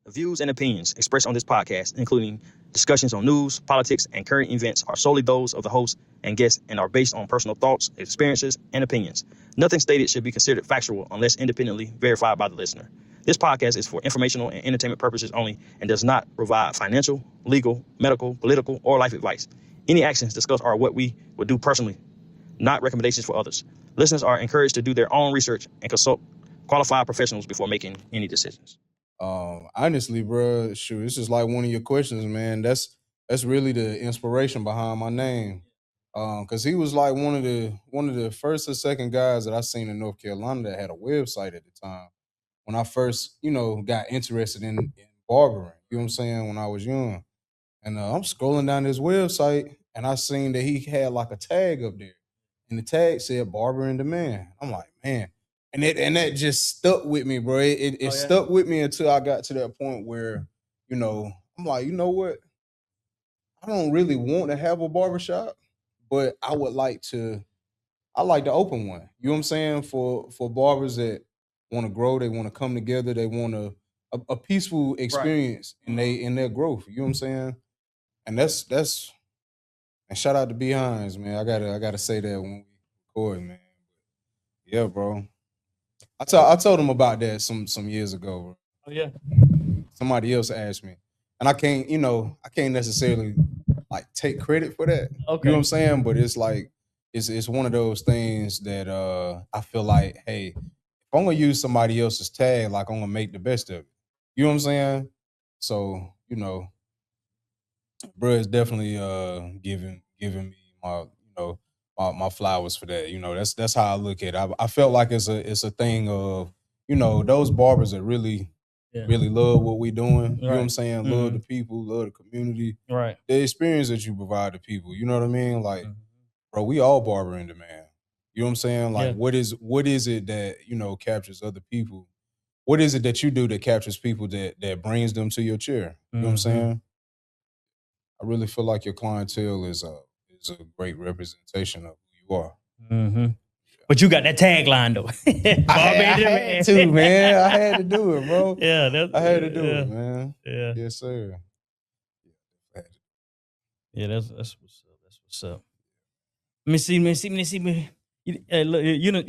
The views and opinions expressed on this podcast, including discussions on news, politics, and current events, are solely those of the host and guests and are based on personal thoughts, experiences, and opinions. Nothing stated should be considered factual unless independently verified by the listener. This podcast is for informational and entertainment purposes only and does not provide financial, legal, medical, political, or life advice. Any actions discussed are what we would do personally, not recommendations for others. Listeners are encouraged to do their own research and consult qualified professionals before making any decisions. Honestly, bro, shoot, this is like one of your questions, man. That's really the inspiration behind my name. Cause he was like one of the first or second guys that I seen in North Carolina that had a website at the time. When I first, got interested in barbering, you know what I'm saying, when I was young. And I'm scrolling down his website and I seen that he had like a tag up there. And the tag said Barber In Demand. I'm like, man. And that just stuck with me, bro. It stuck with me until I got to that point where, I'm like, you know what? I don't really want to have a barbershop, but I like to open one. You know what I'm saying? For barbers that want to grow, they want to come together, they want a peaceful experience in their growth. You know what I'm saying? And that's and shout out to Behinds, man. I gotta say that when we record, man. Yeah, bro. I told him about that some years ago, bro. Oh yeah. Somebody else asked me. And I can't necessarily like take credit for that. Okay. You know what I'm saying? But it's like it's one of those things that I feel like, hey, if I'm gonna use somebody else's tag, like I'm gonna make the best of it. You know what I'm saying? So, bro is definitely giving me my flowers for that. That's how I look at it. I felt like it's a thing of, those barbers that really love what we doing. You know what I'm saying? Mm-hmm. Love the people, love the community. Right. The experience that you provide to people. You know what I mean? Like, bro, we all barber in demand. You know what I'm saying? Like, what is it that, captures other people? What is it that you do that captures people that brings them to your chair? You know what I'm saying? I really feel like your clientele is a great representation of who you are. Mm-hmm. But you got that tagline though. I had to, man. I had to do it, bro. Yeah, I had to do it, man. Yeah, yes, sir. Yeah, that's what's up. That's what's up. Let me see. You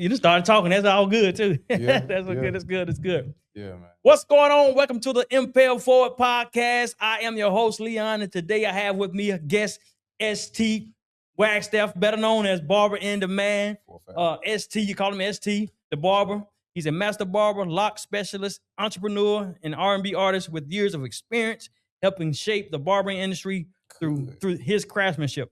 just started talking. That's all good too. Yeah, good. That's good. That's good. Yeah, man. What's going on? Welcome to the Impel Forward Podcast. I am your host, Leon, and today I have with me a guest, ST Wagstaff, better known as Barber In Demand. ST, you call him ST, the barber. He's a master barber, lock specialist, entrepreneur, and R&B artist with years of experience helping shape the barbering industry through his craftsmanship,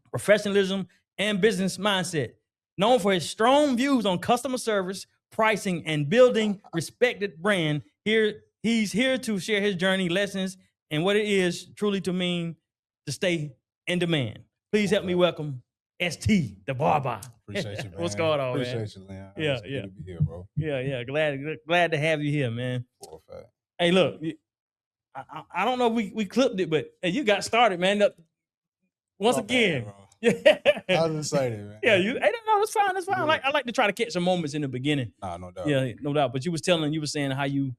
professionalism, and business mindset. Known for his strong views on customer service, pricing, and building respected brand, he's here to share his journey, lessons, and what it is truly to mean to stay in demand. Please help me welcome ST, the barber. Appreciate you, man. What's going on, man? Appreciate you, Leon. Yeah. Good to be here, bro. Yeah. Glad to have you here, man. For a fact. Hey, look, I don't know if we clipped it, but you got started, man. Once again. Bad, I was excited, man. Yeah, no, that's fine. That's fine. Yeah. I like to try to catch some moments in the beginning. Nah, no doubt. Yeah, no doubt. But you were saying how you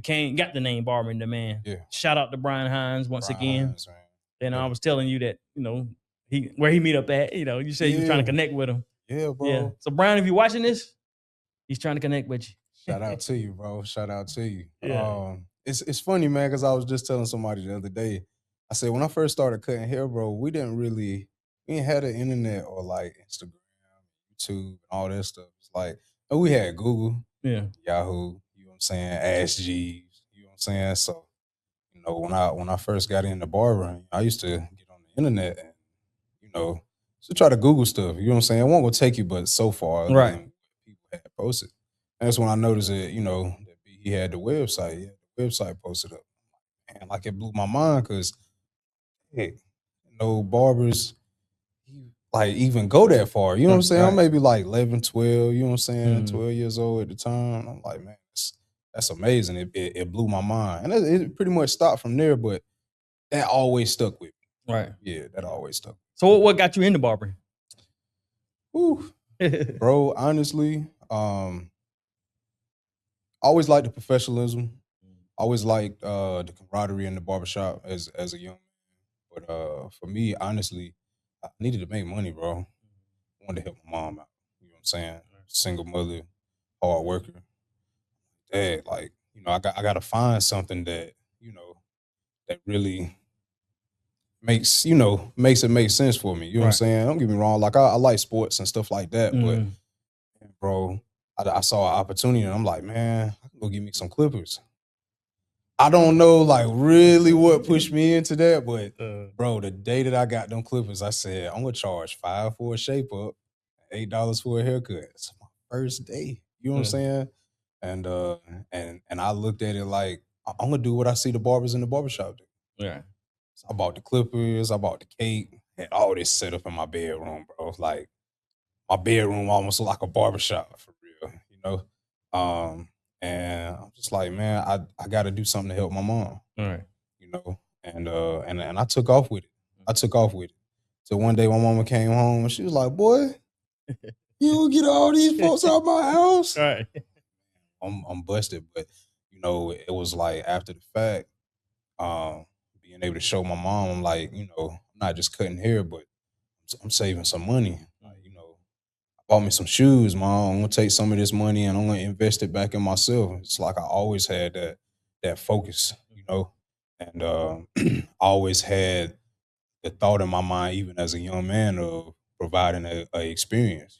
got the name Barber In Demand. Yeah. Shout out to Brian Hines once again. Hines, and I was telling you that, where he meet up at, you said you were trying to connect with him. Yeah, bro. Yeah. So Brian, if you're watching this, he's trying to connect with you. Shout out to you, bro. Shout out to you. Yeah. It's funny, man, because I was just telling somebody the other day. I said when I first started cutting hair, bro, we didn't have the internet or like Instagram, YouTube, and all that stuff. It's like, we had Google, Yahoo, you know what I'm saying, Ask Jeeves, you know what I'm saying? So, when I first got into barbering, I used to get on the internet and, to try to Google stuff, you know what I'm saying? It won't go take you but so far. Right. People had posted. And that's when I noticed that, that he had the website. He had the website posted up. And like it blew my mind because, hey, barbers like even go that far. You know what I'm saying? I'm maybe like 11, 12, you know what I'm saying? 12 years old at the time. I'm like, man, that's amazing. It blew my mind. And it pretty much stopped from there, but that always stuck with me. Right. Yeah, that always stuck. So what got you into barbering? Bro, honestly, I always liked the professionalism. always liked the camaraderie in the barbershop as a young man. But for me, honestly, I needed to make money, bro. I wanted to help my mom out. You know what I'm saying? Single mother, hard worker. Dad, like, I gotta find something that, that really makes it make sense for me. You know what I'm Right. saying? Don't get me wrong. Like I like sports and stuff like that, but Mhm. bro, I saw an opportunity and I'm like, man, I can go get me some clippers. I don't know like really what pushed me into that, but bro, the day that I got them clippers, I said, I'm gonna charge $5 for a shape up, $8 for a haircut. It's my first day. You know what I'm saying? And and I looked at it like I'm gonna do what I see the barbers in the barbershop do. Yeah. So I bought the clippers, I bought the cake, had all this set up in my bedroom, bro. Like my bedroom almost like a barbershop for real, you know? And I'm just like, man, I gotta do something to help my mom, All right. you know? And I took off with it. I took off with it. So one day my mama came home and she was like, boy, you don't get all these folks out of my house. All right. I'm busted. But it was like after the fact, being able to show my mom, I'm like, I'm not just cutting hair, but I'm saving some money. Like, I bought me some shoes, mom. I'm gonna take some of this money and I'm gonna invest it back in myself. It's like I always had that focus, and I always had the thought in my mind, even as a young man, of providing a experience,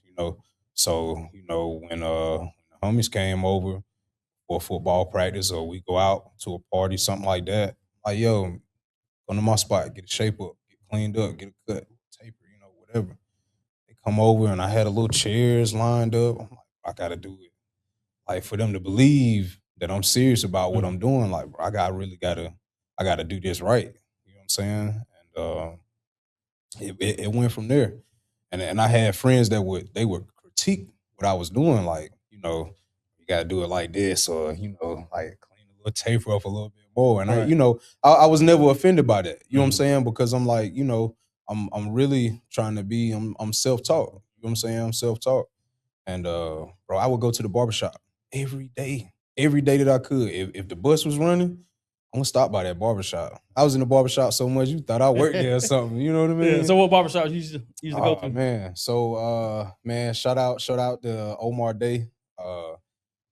So, when the homies came over for football practice or we go out to a party, something like that, like, yo, come to my spot, get a shape up, get cleaned up, get a cut, taper, whatever. They come over and I had a little chairs lined up. I'm like, I gotta do it. Like for them to believe that I'm serious about what I'm doing, like, bro, I gotta do this right. You know what I'm saying? And it went from there. And I had friends that would critique what I was doing, like, you gotta do it like this, or, like clean a little taper up a little bit more. And Right. I was never offended by that. You know what I'm Mhm. saying? Because I'm like, I'm really trying to be, I'm self-taught. You know what I'm saying? I'm self-taught. And bro, I would go to the barbershop every day. Every day that I could. If the bus was running, I'm gonna stop by that barbershop. I was in the barbershop so much you thought I worked there or something. You know what I mean? Yeah. So what barbershop you used to go Oh to? man. So man, shout out to Omar Day.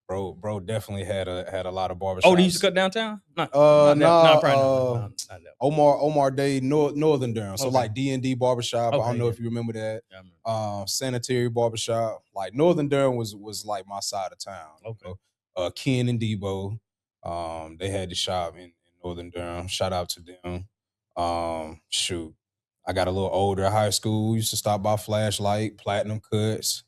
Bro definitely had a lot of Oh, they used to barbershops. cut downtown? Not that. Not probably not that. Omar Day, Northern Durham. So Okay. like D&D Barbershop. I Okay. don't know Yeah. if you remember that. Yeah, I remember. Sanitary Barbershop. Like Northern Durham was like my side of town. Okay. Ken and Debo. They had the shop in Northern Durham. Shout out to them. Shoot. I got a little older high school. Used to stop by Flashlight, Platinum Cuts,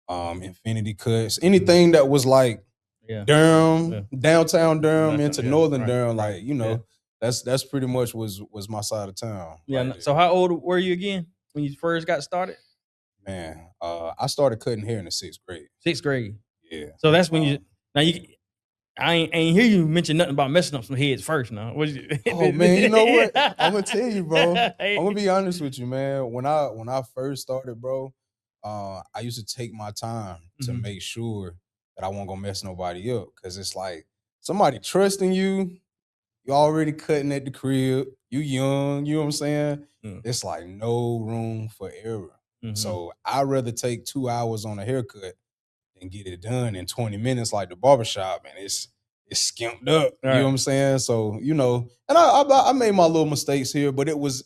Infinity Cuts. Anything that was like Yeah. Durham, Yeah. downtown Durham into Yeah. Northern Right. Durham, Right. like, Yeah. that's pretty much was my side of town. Yeah. Right there. So how old were you again when you first got started? Man, I started cutting hair in the 6th grade. 6th grade. Yeah. So that's when you now you. I ain't hear you mention nothing about messing up some heads first. Now, Oh man, you know what? I'm gonna tell you, bro. Hey. I'm gonna be honest with you, man. When I first started, bro, I used to take my time to make sure that I wasn't gonna mess nobody up. Cause it's like somebody trusting you, you already cutting at the crib, you young, you know what I'm saying? It's like no room for error. So I'd rather take 2 hours on a haircut and get it done in 20 minutes like the barbershop, and it's skimped up. You know what I'm saying? So, and I made my little mistakes here, but it was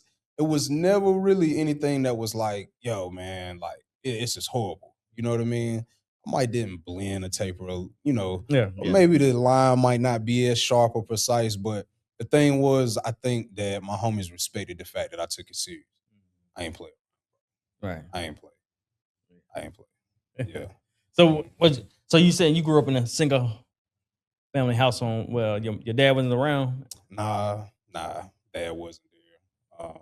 never really anything that was like, yo, man, like it's just horrible. You know what I mean? I might didn't blend a taper, Yeah. or maybe the line might not be as sharp or precise, but the thing was, I think that my homies respected the fact that I took it serious. I ain't play. Right. I ain't play. Yeah. So you saying you grew up in a single family household? Well, your dad wasn't around. Nah, dad wasn't there.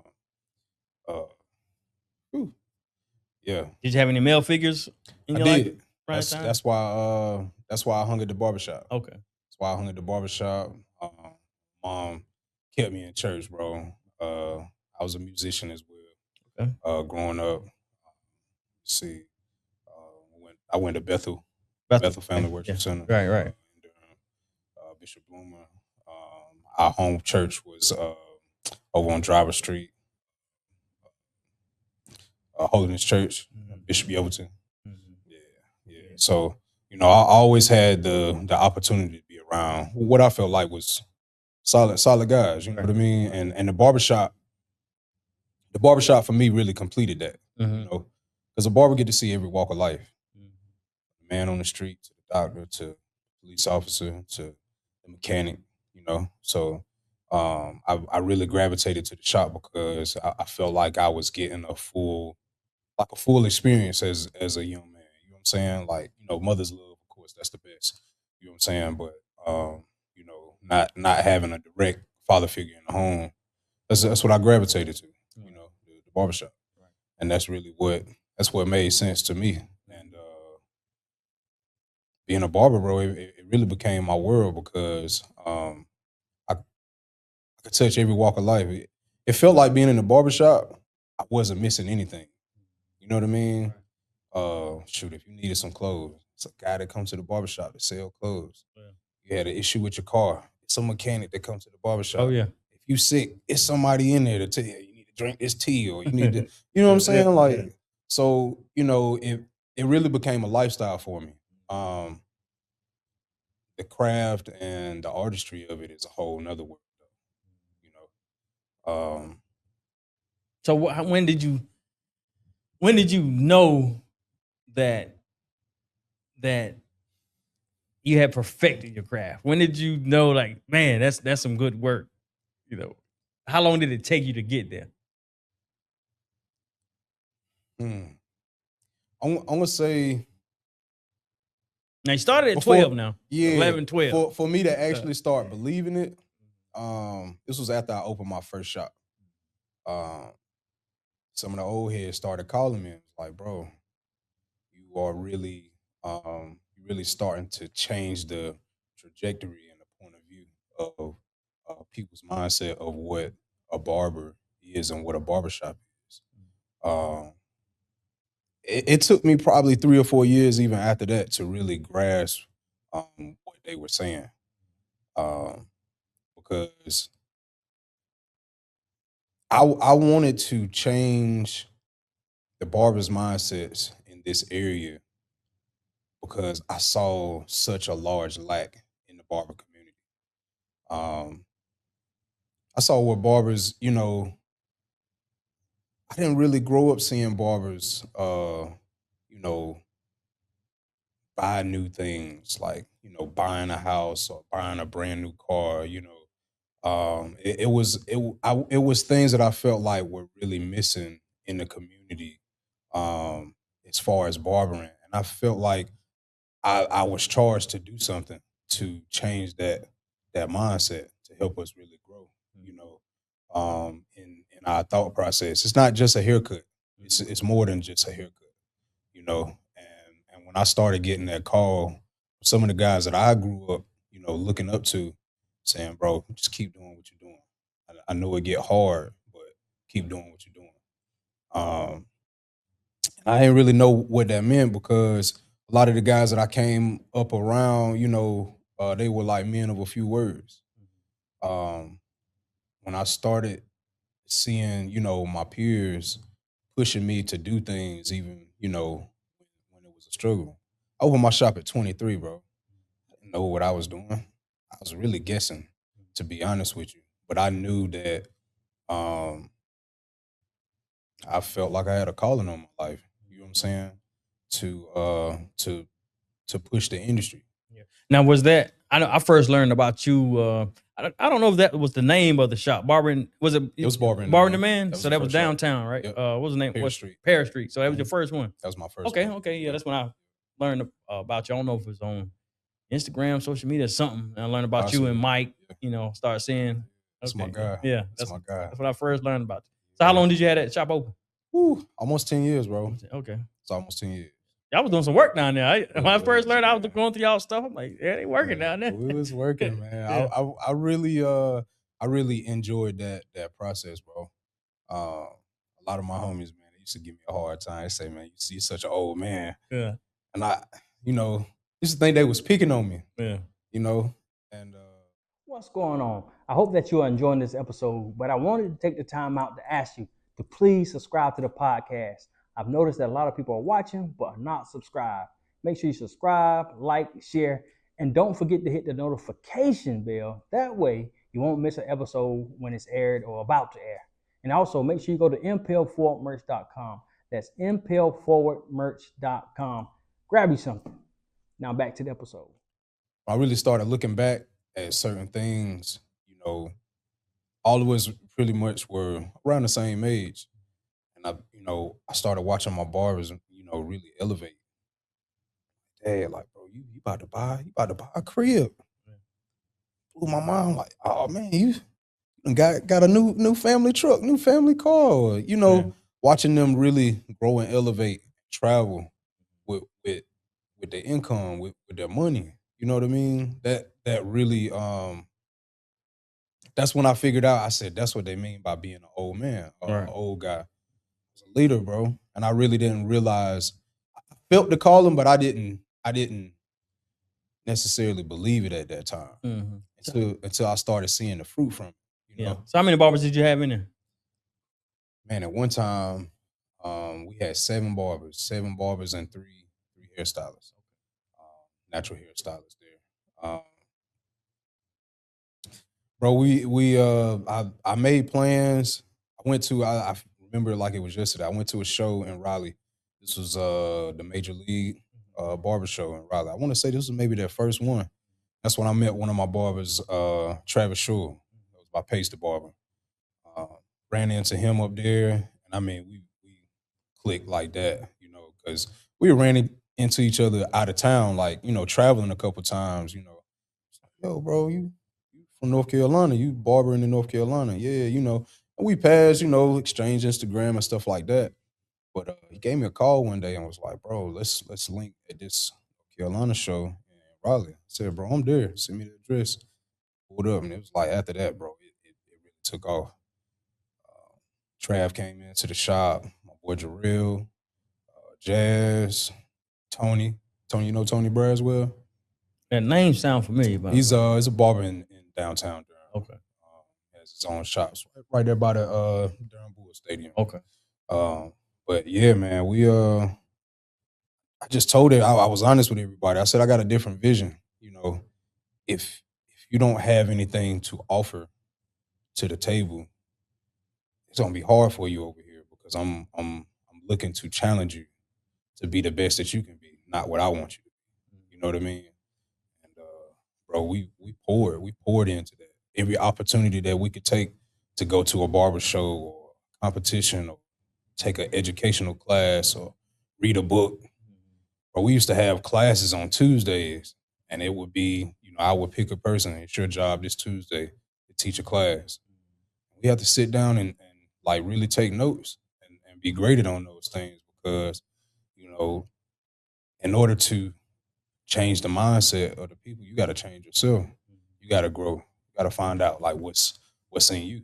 Whew. Yeah, Did you have any male figures in I your life? did. around that time? That's why I hung at the barbershop. Okay. That's why I hung at the barbershop. Mom kept me in church, bro. I was a musician as well. Okay. Growing up, see, I went to Bethel Family Worship Center. Right. Bishop Bloomer. our home church was over on Driver Street, Holiness Church, Bishop Yoverton. Yeah. So, I always had the opportunity to be around what I felt like was solid guys. You know what I mean? And the barbershop for me really completed that. Because a barber get to see every walk of life. The man on the street, to the doctor, to the police officer, to the mechanic. So I really gravitated to the shop because I felt like I was getting a full experience as a young man. You know what I'm saying? Like, mother's love, of course, that's the best. You know what I'm saying? But not having a direct father figure in the home, that's what I gravitated to. The barbershop, and that's really what made sense to me. And being a barber, bro, it really became my world because I could touch every walk of life. It felt like being in the barbershop, I wasn't missing anything. You know what I mean? Shoot, if you needed some clothes, it's a guy that comes to the barbershop to sell clothes. You had an issue with your car, it's a mechanic that comes to the barbershop. Oh, yeah. If you sick, it's somebody in there to tell you need to drink this tea or you need to, you know what I'm saying? Like, so, it really became a lifestyle for me. The craft and the artistry of it is a whole nother world, So when did you know that you had perfected your craft? When did you know, like, man, that's some good work? How long did it take you to get there? I'm gonna say. Now you started at 12 now. Yeah. 11, 12. For me to actually start believing it, this was after I opened my first shop. Some of the old heads started calling me and was like, bro, you are really starting to change the trajectory and the point of view of people's mindset of what a barber is and what a barbershop is. It took me probably 3 or 4 years even after that to really grasp what they were saying. Because I wanted to change the barbers' mindsets in this area because I saw such a large lack in the barber community. I saw where barbers, I didn't really grow up seeing barbers, buy new things like, buying a house or buying a brand new car, it was things that I felt like were really missing in the community as far as barbering. And I felt like I was charged to do something to change that mindset to help us really grow, in our thought process. It's not just a haircut. It's more than just a haircut, and when I started getting that call, some of the guys that I grew up, looking up to, saying, bro, just keep doing what you're doing. I know it get hard, but keep doing what you're doing. I didn't really know what that meant because a lot of the guys that I came up around, they were like men of a few words. When I started seeing, my peers pushing me to do things, even, when it was a struggle. I opened my shop at 23, bro. I didn't know what I was doing. I was really guessing, to be honest with you. But I knew that I felt like I had a calling on my life. You know what I'm saying? To push the industry. Yeah. Now, was that I first learned about you? I don't know if that was the name of the shop. Barbering was it? It was Barber In Barber In Demand. Demand. So that was downtown, right? Yep. What was the name? Paris Street. Paris Street. So that was your first one. That was my first. Okay. Yeah, that's when I learned about you. I don't know if it was on Instagram, social media, or something. And I learned about you and Mike. Start seeing. That's my guy. Yeah, that's my guy. That's when I first learned about you. So how long did you have that shop open? Almost 10 years, bro. Okay. It's almost 10 years. Y'all was doing some work down there. When I first learned, I was going through y'all stuff. I'm like, yeah, they working down there. We was working, man. Yeah. I really enjoyed that process, bro. A lot of my homies, man, they used to give me a hard time. They say, man, you're such an old man. Yeah. And I, used to think they was picking on me. Yeah. And What's going on? I hope that you are enjoying this episode, but I wanted to take the time out to ask you to please subscribe to the podcast. I've noticed that a lot of people are watching but are not subscribed. Make sure you subscribe, like, share, and don't forget to hit the notification bell. That way you won't miss an episode when it's aired or about to air. And also make sure you go to impelforwardmerch.com. That's impelforwardmerch.com. Grab you something. Now back to the episode. I really started looking back at certain things, all of us pretty much were around the same age. And I started watching my barbers, really elevate. Dad, like, bro, you about to buy a crib. Blew my mind, like, oh man, you got a new family truck, new family car, watching them really grow and elevate, travel with their income, with their money. You know what I mean? That really that's when I figured out. I said that's what they mean by being an old man, an old guy. I was a leader, bro, and I really didn't realize. I felt the calling, but I didn't necessarily believe it at that time until I started seeing the fruit from it. You know? So how many barbers did you have in there? Man, at one time, we had 7 barbers and three hairstylists, natural hairstylists there. Bro, I made plans. I remember like it was yesterday. I went to a show in Raleigh. This was the Major League barber show in Raleigh. I want to say this was maybe their first one. That's when I met one of my barbers, Travis Shore. That was my Pace the barber. Ran into him up there, and I mean, we clicked like that, because we ran into each other out of town, like, traveling a couple times, yo, bro, you from North Carolina, you barbering in North Carolina. Yeah, and we passed, exchange Instagram and stuff like that. But he gave me a call one day and was like, bro, let's link at this North Carolina show in Raleigh. I said, bro, I'm there. Send me the address. Pulled up, and it was like after that, bro, it really took off. Trav came into the shop. My boy Jarrell, Jazz, Tony. Tony, you know Tony Braswell? That name sound familiar. He's a barber in downtown Durham. Okay. Has his own shops right there by the Durham Bulls Stadium. Okay. But yeah, man, I just told it. I was honest with everybody. I said I got a different vision. If you don't have anything to offer to the table, it's gonna be hard for you over here because I'm looking to challenge you to be the best that you can be, not what I want you to be. You know what I mean? And bro, we poured into that. Every opportunity that we could take to go to a barber show or competition or take an educational class or read a book. But we used to have classes on Tuesdays, and it would be, I would pick a person. It's your job this Tuesday to teach a class. We have to sit down and like really take notes and be graded on those things because, in order to change the mindset of the people, you got to change yourself. You got to grow. You got to find out like what's in you.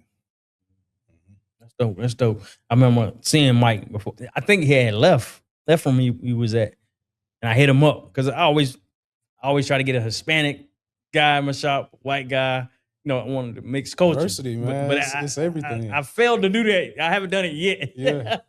That's dope. I remember seeing Mike before. I think he had left from he was at, and I hit him up because I always try to get a Hispanic guy in my shop, white guy. I wanted to mix culture. Diversity, man. But it's everything. I failed to do that. I haven't done it yet. Yeah.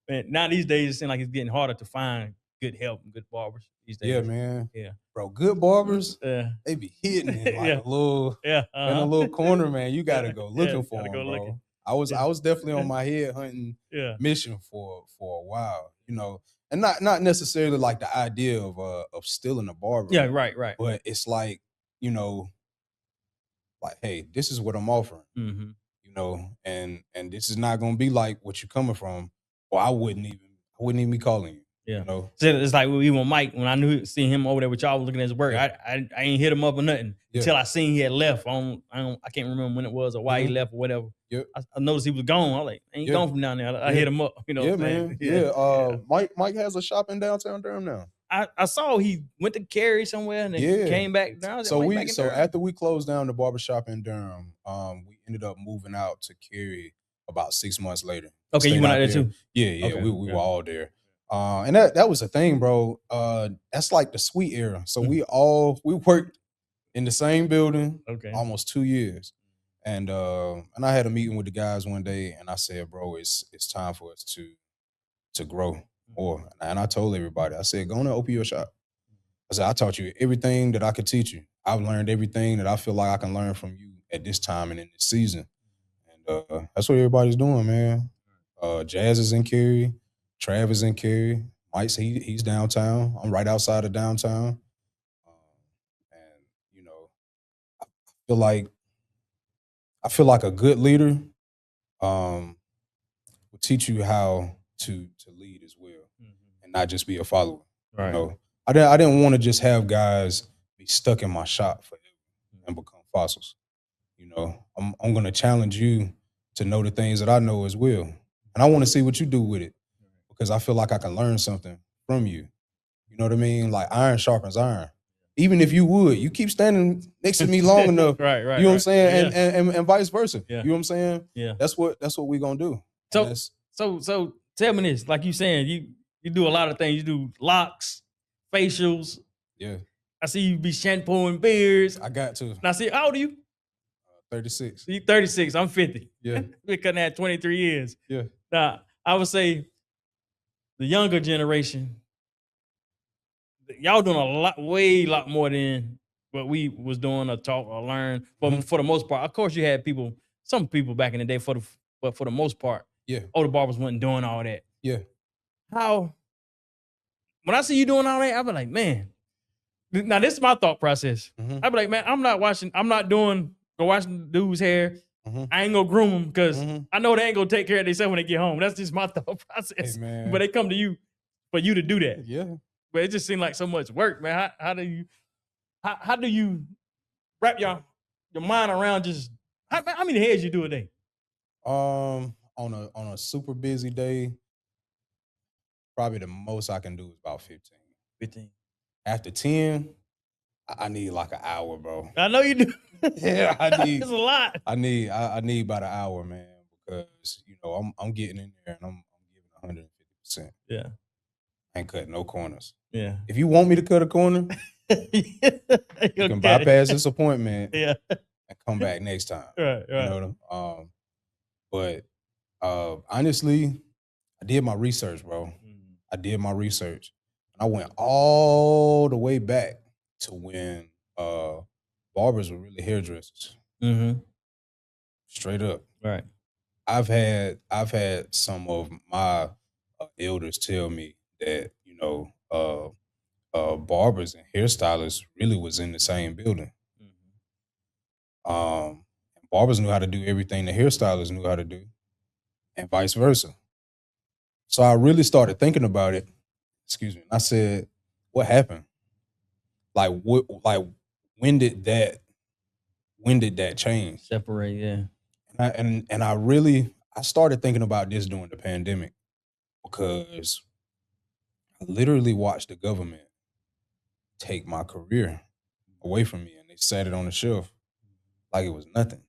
But now these days it seems like it's getting harder to find good help and good barbers these days. Yeah, man. Yeah. Bro, good barbers, they be hidden in like a little in a little corner, man. You gotta go looking for them, bro. I was definitely on my head hunting mission for a while, and not necessarily like the idea of stealing a barber. Yeah, right. But it's like, like, hey, this is what I'm offering, and this is not gonna be like what you're coming from, or I wouldn't even be calling you. Yeah. So it's like even Mike, when I seeing him over there with y'all looking at his work, I ain't hit him up or nothing until I seen he had left. I can't remember when it was or why he left or whatever. Yep. I noticed he was gone. I'm like, ain't gone from down there. I hit him up. Yeah, man. Mike has a shop in downtown Durham now. I saw he went to Cary somewhere and then came back down. So after we closed down the barbershop in Durham, we ended up moving out to Cary about 6 months later. Okay, you went out there too? Yeah. Okay, we were all there. And that was the thing, bro. That's like the sweet era. So we worked in the same building, Okay. almost 2 years. And I had a meeting with the guys one day, and I said, bro, it's time for us to grow more. And I told everybody, I said, go on and open your shop. I said, I taught you everything that I could teach you. I've learned everything that I feel like I can learn from you at this time and in this season. And that's what everybody's doing, man. Jazz is in Cary, Trav is in Cary, Mike's he's downtown. I'm right outside of downtown. And you know, I feel like a good leader will teach you how to lead as well, and not just be a follower. Right. You know, I didn't want to just have guys be stuck in my shop forever and become fossils. You know, I'm gonna challenge you to know the things that I know as well, and I want to see what you do with it because I feel like I can learn something from you. You know what I mean? Like iron sharpens iron. Even if you keep standing next to me long enough, right. You know what I'm saying, Yeah. and vice versa. Yeah. You know what I'm saying? Yeah. That's what we gonna do. So tell me this, like you saying, you do a lot of things. You do locks, facials. Yeah. I see you be shampooing beards. I got to. And I see, how old are you? 36. You 36. I'm 50. Yeah. Been cutting that 23 years. Yeah. Now, I would say the younger generation, y'all doing way lot more than what we was doing or taught or learned. For the most part, of course, you had some people back in the day, but for the most part, Yeah. older barbers wasn't doing all that. Yeah. When I see you doing all that, I be like, man. Now this is my thought process. I be like, man, I'm not watching dude's hair. I ain't gonna groom them because I know they ain't gonna take care of themselves when they get home. That's just my thought process. Hey, man. But they come to you for you to do that. Yeah. But it just seemed like so much work, man. How do you wrap your mind around just how many heads you do a day? On a super busy day, probably the most I can do is about 15. 15. After 10, I need like an hour, bro. I know you do. Yeah, I need. It's a lot. I need about an hour, man, because I'm getting in there and I'm giving 150%. Yeah. I ain't cutting no corners. Yeah. If you want me to cut a corner, you can bypass this appointment. Yeah. And come back next time. Right. You know, but honestly, I did my research, bro. I did my research. I went all the way back to when barbers were really hairdressers. Straight up. Right. I've had some of my elders tell me that barbers and hairstylists really was in the same building. Barbers knew how to do everything the hairstylists knew how to do, and vice versa. So I really started thinking about it. Excuse me. I said, "What happened? Like, what? Like, when did that change? Separate, yeah." And I started thinking about this during the pandemic because I literally watched the government take my career away from me, and they sat it on the shelf like it was nothing.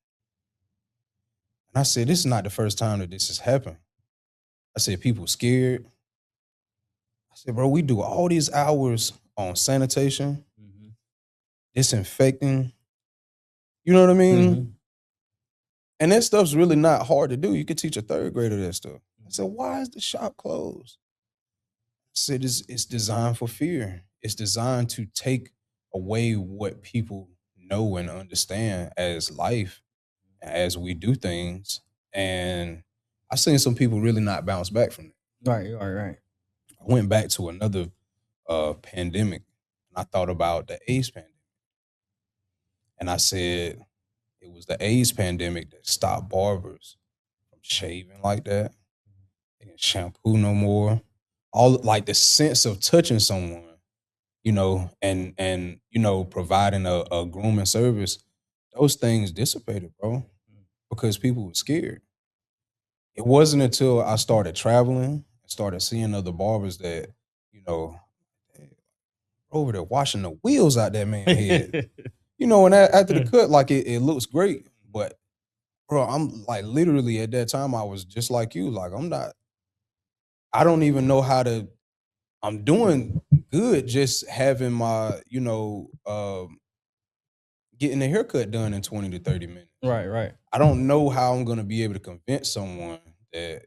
And I said, this is not the first time that this has happened. I said, people scared. I said, bro, we do all these hours on sanitation, disinfecting. You know what I mean? And that stuff's really not hard to do. You could teach a third grader that stuff. I said, why is the shop closed? I said, it's designed for fear. It's designed to take away what people know and understand as life, as we do things. And I've seen some people really not bounce back from it. Right. I went back to another pandemic, and I thought about the AIDS pandemic. And I said, it was the AIDS pandemic that stopped barbers from shaving like that. They didn't shampoo no more. All like the sense of touching someone, and providing a grooming service, those things dissipated, bro, because people were scared. It wasn't until I started traveling and started seeing other barbers that, over there washing the wheels out that man's head. And after the cut, like it looks great. But bro, I'm like literally at that time I was just like you. Like I don't even know I'm doing good just having my, getting a haircut done in 20 to 30 minutes. Right. I don't know how I'm going to be able to convince someone that,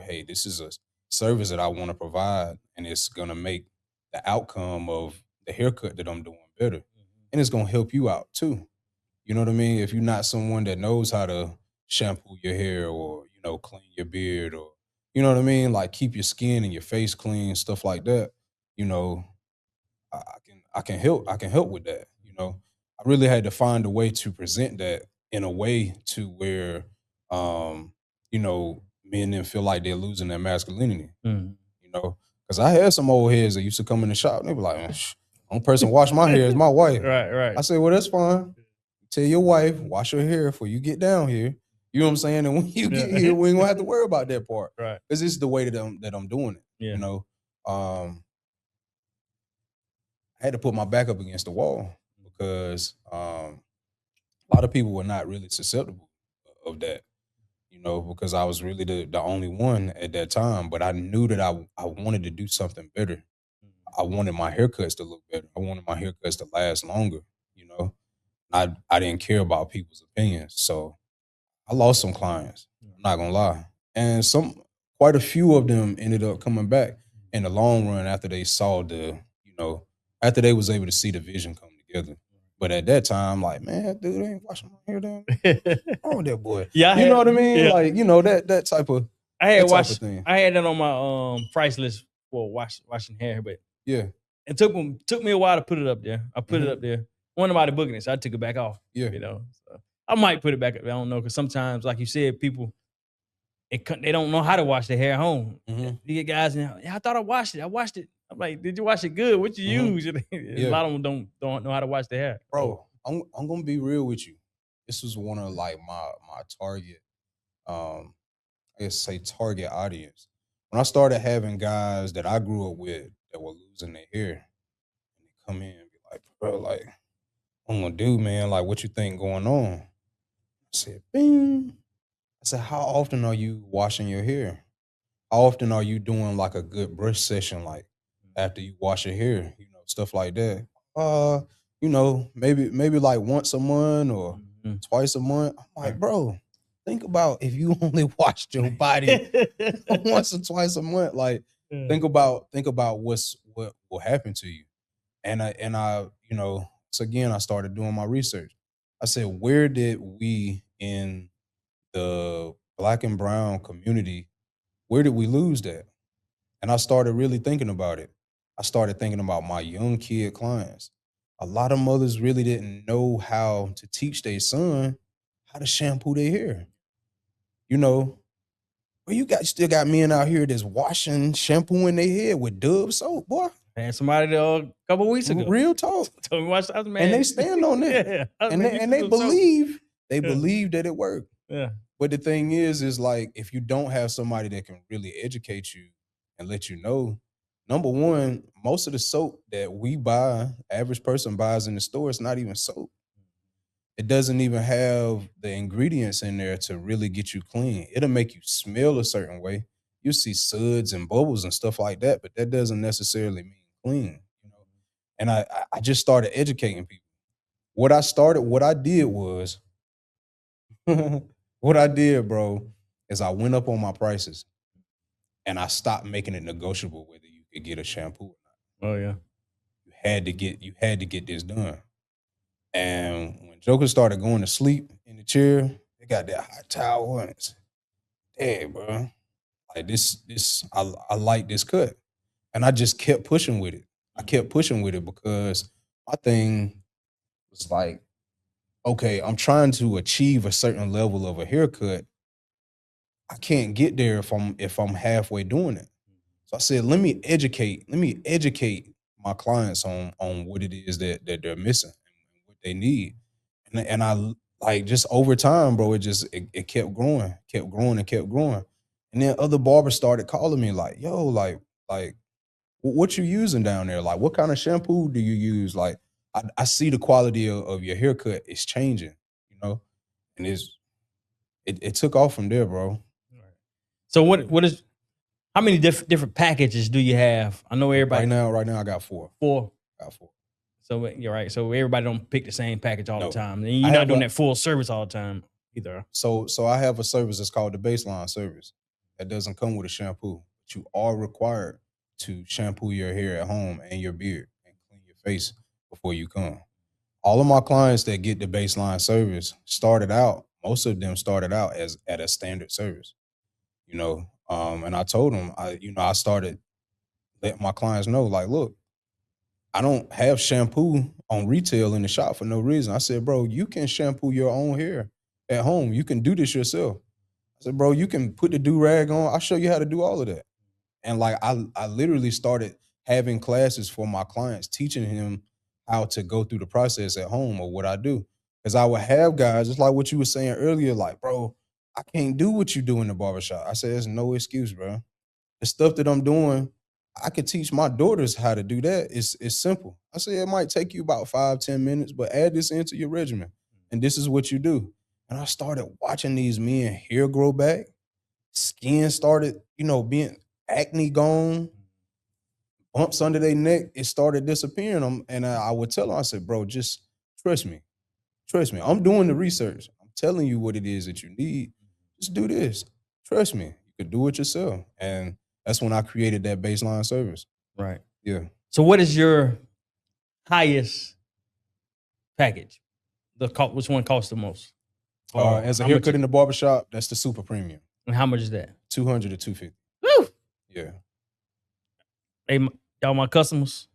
hey, this is a service that I want to provide, and it's going to make the outcome of the haircut that I'm doing better. And it's going to help you out too. You know what I mean? If you're not someone that knows how to shampoo your hair or, clean your beard or, you know what I mean? Like keep your skin and your face clean, stuff like that, I can help with that. I really had to find a way to present that in a way to where men didn't feel like they're losing their masculinity. Because I had some old heads that used to come in the shop and they be like, only person wash my hair is my wife. Right. I said, well, that's fine. Tell your wife, wash her hair before you get down here. You know what I'm saying? And when you get here, we ain't gonna have to worry about that part. Right. Because it's the way that I'm doing it. Yeah. I had to put my back up against the wall because a lot of people were not really susceptible of that, because I was really the only one at that time. But I knew that I wanted to do something better. I wanted my haircuts to look better. I wanted my haircuts to last longer, I didn't care about people's opinions. So I lost some clients. I'm not gonna lie. And quite a few of them ended up coming back in the long run after they saw after they was able to see the vision come together. But at that time, like, man, dude, they ain't washing my hair down. What's wrong with that boy? Yeah, you know what I mean? Yeah. Like, that type of thing. I had that on my price list for washing hair, but yeah, it took me a while to put it up there. I put it up there. Wasn't nobody booking it, so I took it back off. Yeah. So I might put it back up. I don't know, because sometimes, like you said, people they don't know how to wash their hair at home. You get guys, I thought I washed it. I'm like, did you wash it good? What you use? A lot of them don't know how to wash their hair. Bro, I'm gonna be real with you. This was one of like my target, I guess say target audience. When I started having guys that I grew up with that were losing their hair, and they come in and be like, bro, like, what I'm gonna do, man? Like, what you think going on? I said, bing. I said, how often are you washing your hair? How often are you doing like a good brush session, like after you wash your hair, stuff like that? Maybe like once a month or twice a month. I'm like, bro, think about if you only washed your body once or twice a month. Like, think about what will happen to you. And I, so again, I started doing my research. I said, where did we in the Black and brown community, where did we lose that? And I started really thinking about it. I started thinking about my young kid clients. A lot of mothers really didn't know how to teach their son how to shampoo their hair. Well, you still got men out here that's washing, shampooing their hair with Dove soap, boy. Man, somebody a couple weeks ago. Real talk. Told me watch that, man. And they stand on it. Yeah. And they believe that it worked. Yeah. But the thing is like, if you don't have somebody that can really educate you and let you know, number one, most of the soap that we buy, average person buys in the store, it's not even soap. It doesn't even have the ingredients in there to really get you clean. It'll make you smell a certain way. You see suds and bubbles and stuff like that, but that doesn't necessarily mean clean. And I just started educating people. What I did was, what I did, bro, is I went up on my prices and I stopped making it negotiable whether you could get a shampoo or not. Oh yeah. You had to get this done. And when Joker started going to sleep in the chair, they got that hot towel and it's, hey, bro, like this, I like this cut. And I just kept pushing with it. I kept pushing with it because my thing was like, okay, I'm trying to achieve a certain level of a haircut. I can't get there if I'm halfway doing it. So I said, let me educate my clients on what it is that they're missing and what they need. And I like just over time, bro, it kept growing. And then other barbers started calling me like, yo, like what you using down there? Like, what kind of shampoo do you use? Like, I see the quality of your haircut is changing, and it took off from there, bro. So how many different packages do you have? I know everybody. Right now I got 4. 4. Got 4. So you're right. So everybody don't pick the same package all No. the time. And you're not doing that full service all the time either. So I have a service that's called the baseline service. That doesn't come with a shampoo. But you are required to shampoo your hair at home and your beard and clean your face before you come. All of my clients that get the baseline service most of them started out as at a standard service, you know. And I told them, I started letting my clients know, like, look, I don't have shampoo on retail in the shop for no reason. I said, bro, you can shampoo your own hair at home. You can do this yourself. I said, bro, you can put the do-rag on. I'll show you how to do all of that. And like, I literally started having classes for my clients, teaching him how to go through the process at home of what I do. Because I would have guys, just like what you were saying earlier, like, bro, I can't do what you do in the barbershop. I said, there's no excuse, bro. The stuff that I'm doing, I could teach my daughters how to do that. It's simple. I said, it might take you about 5-10 minutes, but add this into your regimen. And this is what you do. And I started watching these men hair grow back. Skin started, being acne gone, bumps under their neck. It started disappearing. And I would tell them, I said, bro, just trust me. Trust me. I'm doing the research. I'm telling you what it is that you need. Just do this. Trust me. You could do it yourself. And that's when I created that baseline service. Right. Yeah. So what is your highest package? Which one costs the most? As a haircut in the barbershop, that's the super premium. And how much is that? $200 to $250. Woo! Yeah. Hey, y'all my customers,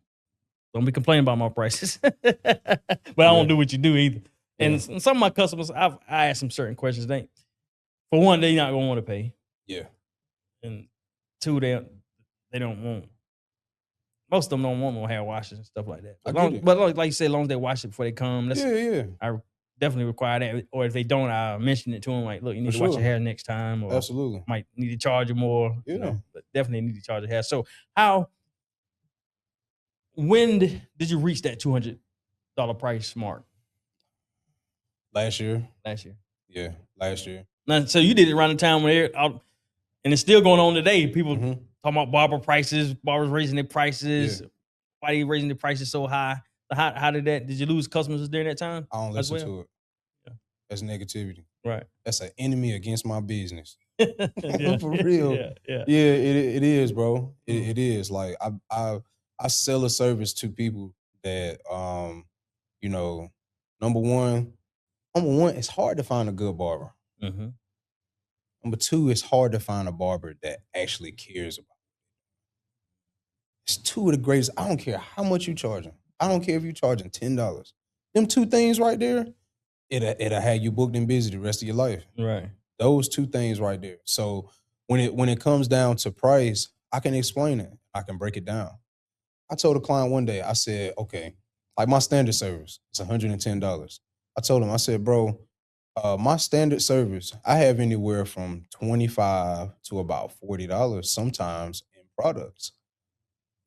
don't be complaining about my prices. But I don't do what you do either. And some of my customers, I ask them certain questions. For one, they're not going to want to pay. Yeah. And two, they don't want. Most of them don't want no hair washes and stuff like that. But like you said, as long as they wash it before they come, I definitely require that. Or if they don't, I mention it to them. Like, look, you need to wash your hair next time. Or absolutely. Might need to charge you more. Yeah. But definitely need to charge your hair. So when did you reach that $200 price mark? Last year. Yeah, last year. Now, so you did it around the time when and it's still going on today. People talking about barbers raising their prices. Yeah. Why are you raising the prices so high? How did you lose customers during that time? I don't listen to it. Yeah. That's negativity. Right. That's an enemy against my business. Yeah. For real. Yeah. It is, bro. It is. Like I sell a service to people that number one, it's hard to find a good barber. Mm-hmm. Number two, it's hard to find a barber that actually cares about it. It's two of the greatest. I don't care how much you charging. I don't care if you're charging $10. Them two things right there, it'll have you booked and busy the rest of your life. Right. Those two things right there. So when it comes down to price, I can explain it. I can break it down. I told a client one day, I said, okay, like my standard service, it's $110. I told him, I said, bro, my standard service, I have anywhere from $25 to about $40 sometimes in products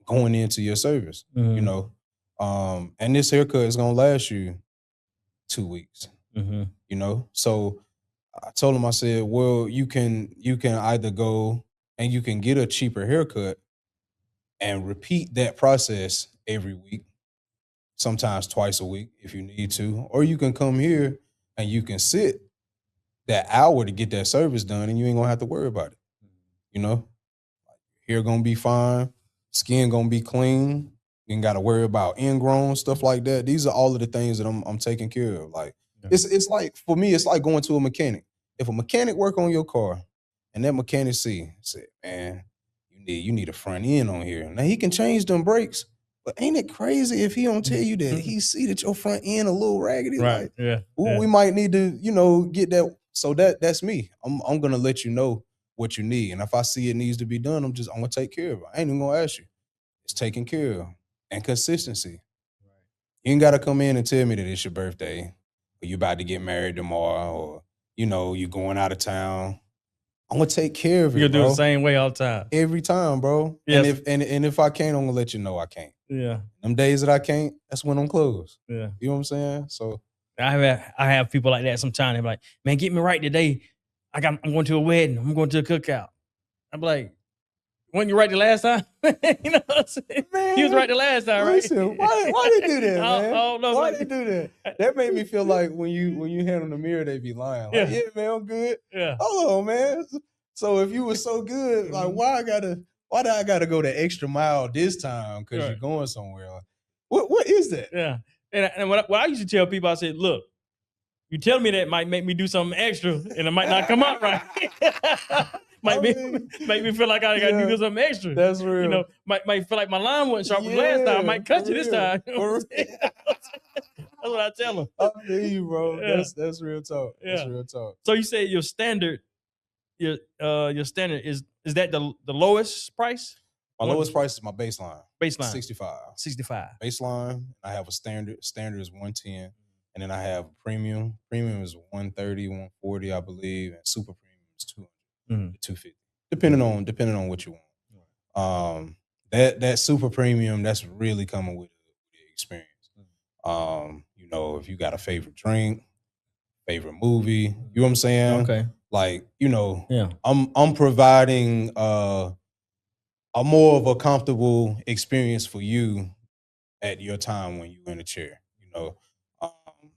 going into your service, and this haircut is going to last you 2 weeks, So I told him, I said, well, you can either go and you can get a cheaper haircut and repeat that process every week, sometimes twice a week if you need to, or you can come here and you can sit that hour to get that service done and you ain't gonna have to worry about it. Hair gonna be fine, skin gonna be clean, you ain't gotta worry about ingrown, stuff like that. These are all of the things that I'm taking care of. Like, it's like, for me, it's like going to a mechanic. If a mechanic work on your car and that mechanic say, man, you need a front end on here. Now he can change them brakes, but ain't it crazy if he don't tell you that he see that your front end a little raggedy? Right. Like, we might need to, get that. So that's me. I'm gonna let you know what you need. And if I see it needs to be done, I'm gonna take care of it. I ain't even gonna ask you. It's taken care of. And consistency. Right. You ain't gotta come in and tell me that it's your birthday, or you about to get married tomorrow, or you going out of town. I'm gonna take care of it. You're gonna do it the same way all the time. Every time, bro. Yes. And if I can't, I'm gonna let you know I can't. Yeah. Them days that I can't, that's when I'm closed. Yeah. You know what I'm saying? So I have people like that sometimes. They're like, man, get me right today. I'm going to a wedding. I'm going to a cookout. I'm like, When you right the last time, you know what I'm saying? Man, He was right the last time, right? listen, why they do that, man? I don't know. Why Like, they do that? That made me feel like when you hand them the mirror, they be lying. Like, Yeah. yeah, man, I'm good. Yeah. Hold on, man. So if you were so good, like, why do I gotta go the extra mile this time? Because Right. you're going somewhere. Like, what is that? Yeah. And what I used to tell people, I said, look, you tell me that might make me do something extra, and it might not come out right. Make me feel like I gotta do something extra. That's real. You know, might feel like my line wasn't sharp as last time. I might cut you this time. You know what I'm saying? That's what I tell them. I feel you, bro. Yeah. That's real talk. Yeah. That's real talk. So you say your standard is that the lowest price? My lowest price is my baseline. Baseline. 65. 65. Baseline. I have a standard. Standard is 110. And then I have a premium. Premium is 130, 140, I believe. And super premium is 200 to 250. Depending on what you want. That super premium, that's really coming with the experience. You know, if you got a favorite drink, favorite movie, you know what I'm saying? Okay. Like, you know, Yeah. I'm providing a more of a comfortable experience for you at your time when you're in a chair. You know,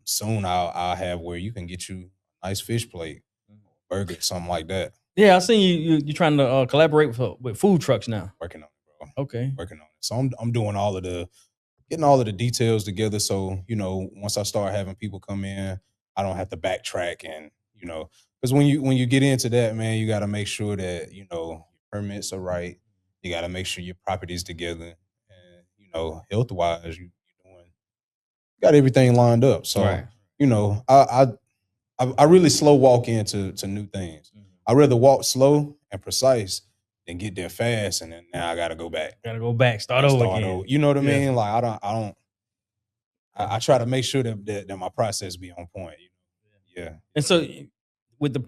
soon I'll have where you can get you a nice fish plate, burger, something like that. Yeah, I seen you trying to collaborate with food trucks now. Working on it, bro. Okay. Working on it. So I'm doing getting all of the details together. So, you know, once I start having people come in, I don't have to backtrack and, you know, because when you get into that, man, you got to make sure that, you know, your permits are right. You got to make sure your property's together, and, you know, health wise, you got everything lined up. So, Right. you know, I really slow walk into new things. I rather walk slow and precise than get there fast, and then now I got to go back. Start over again. You know what I mean? Like I try to make sure that my process be on point. You know? Yeah. And so, with the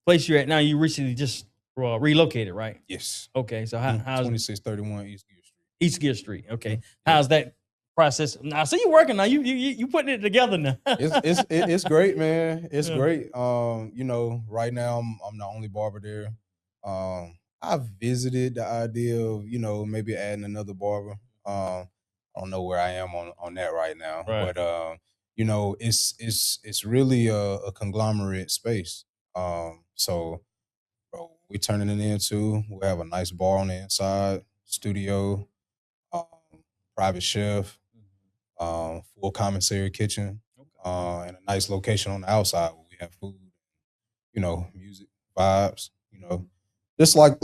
place you're at now, you recently just relocated, right? Yes. Okay. So how's 2631 East Gear Street. East Gear Street? Okay. How's that process now? So you working now? You putting it together now? It's great, man. It's Yeah. great. You know, right now I'm the only barber there. I've visited the idea of, you know, maybe adding another barber. I don't know where I am on that right now, Right. but you know, it's really a conglomerate space. So bro, we turning it into. We have a nice bar on the inside, studio, um, private chef, full commissary kitchen, and a nice location on the outside where we have food, you know, music, vibes, you know, just like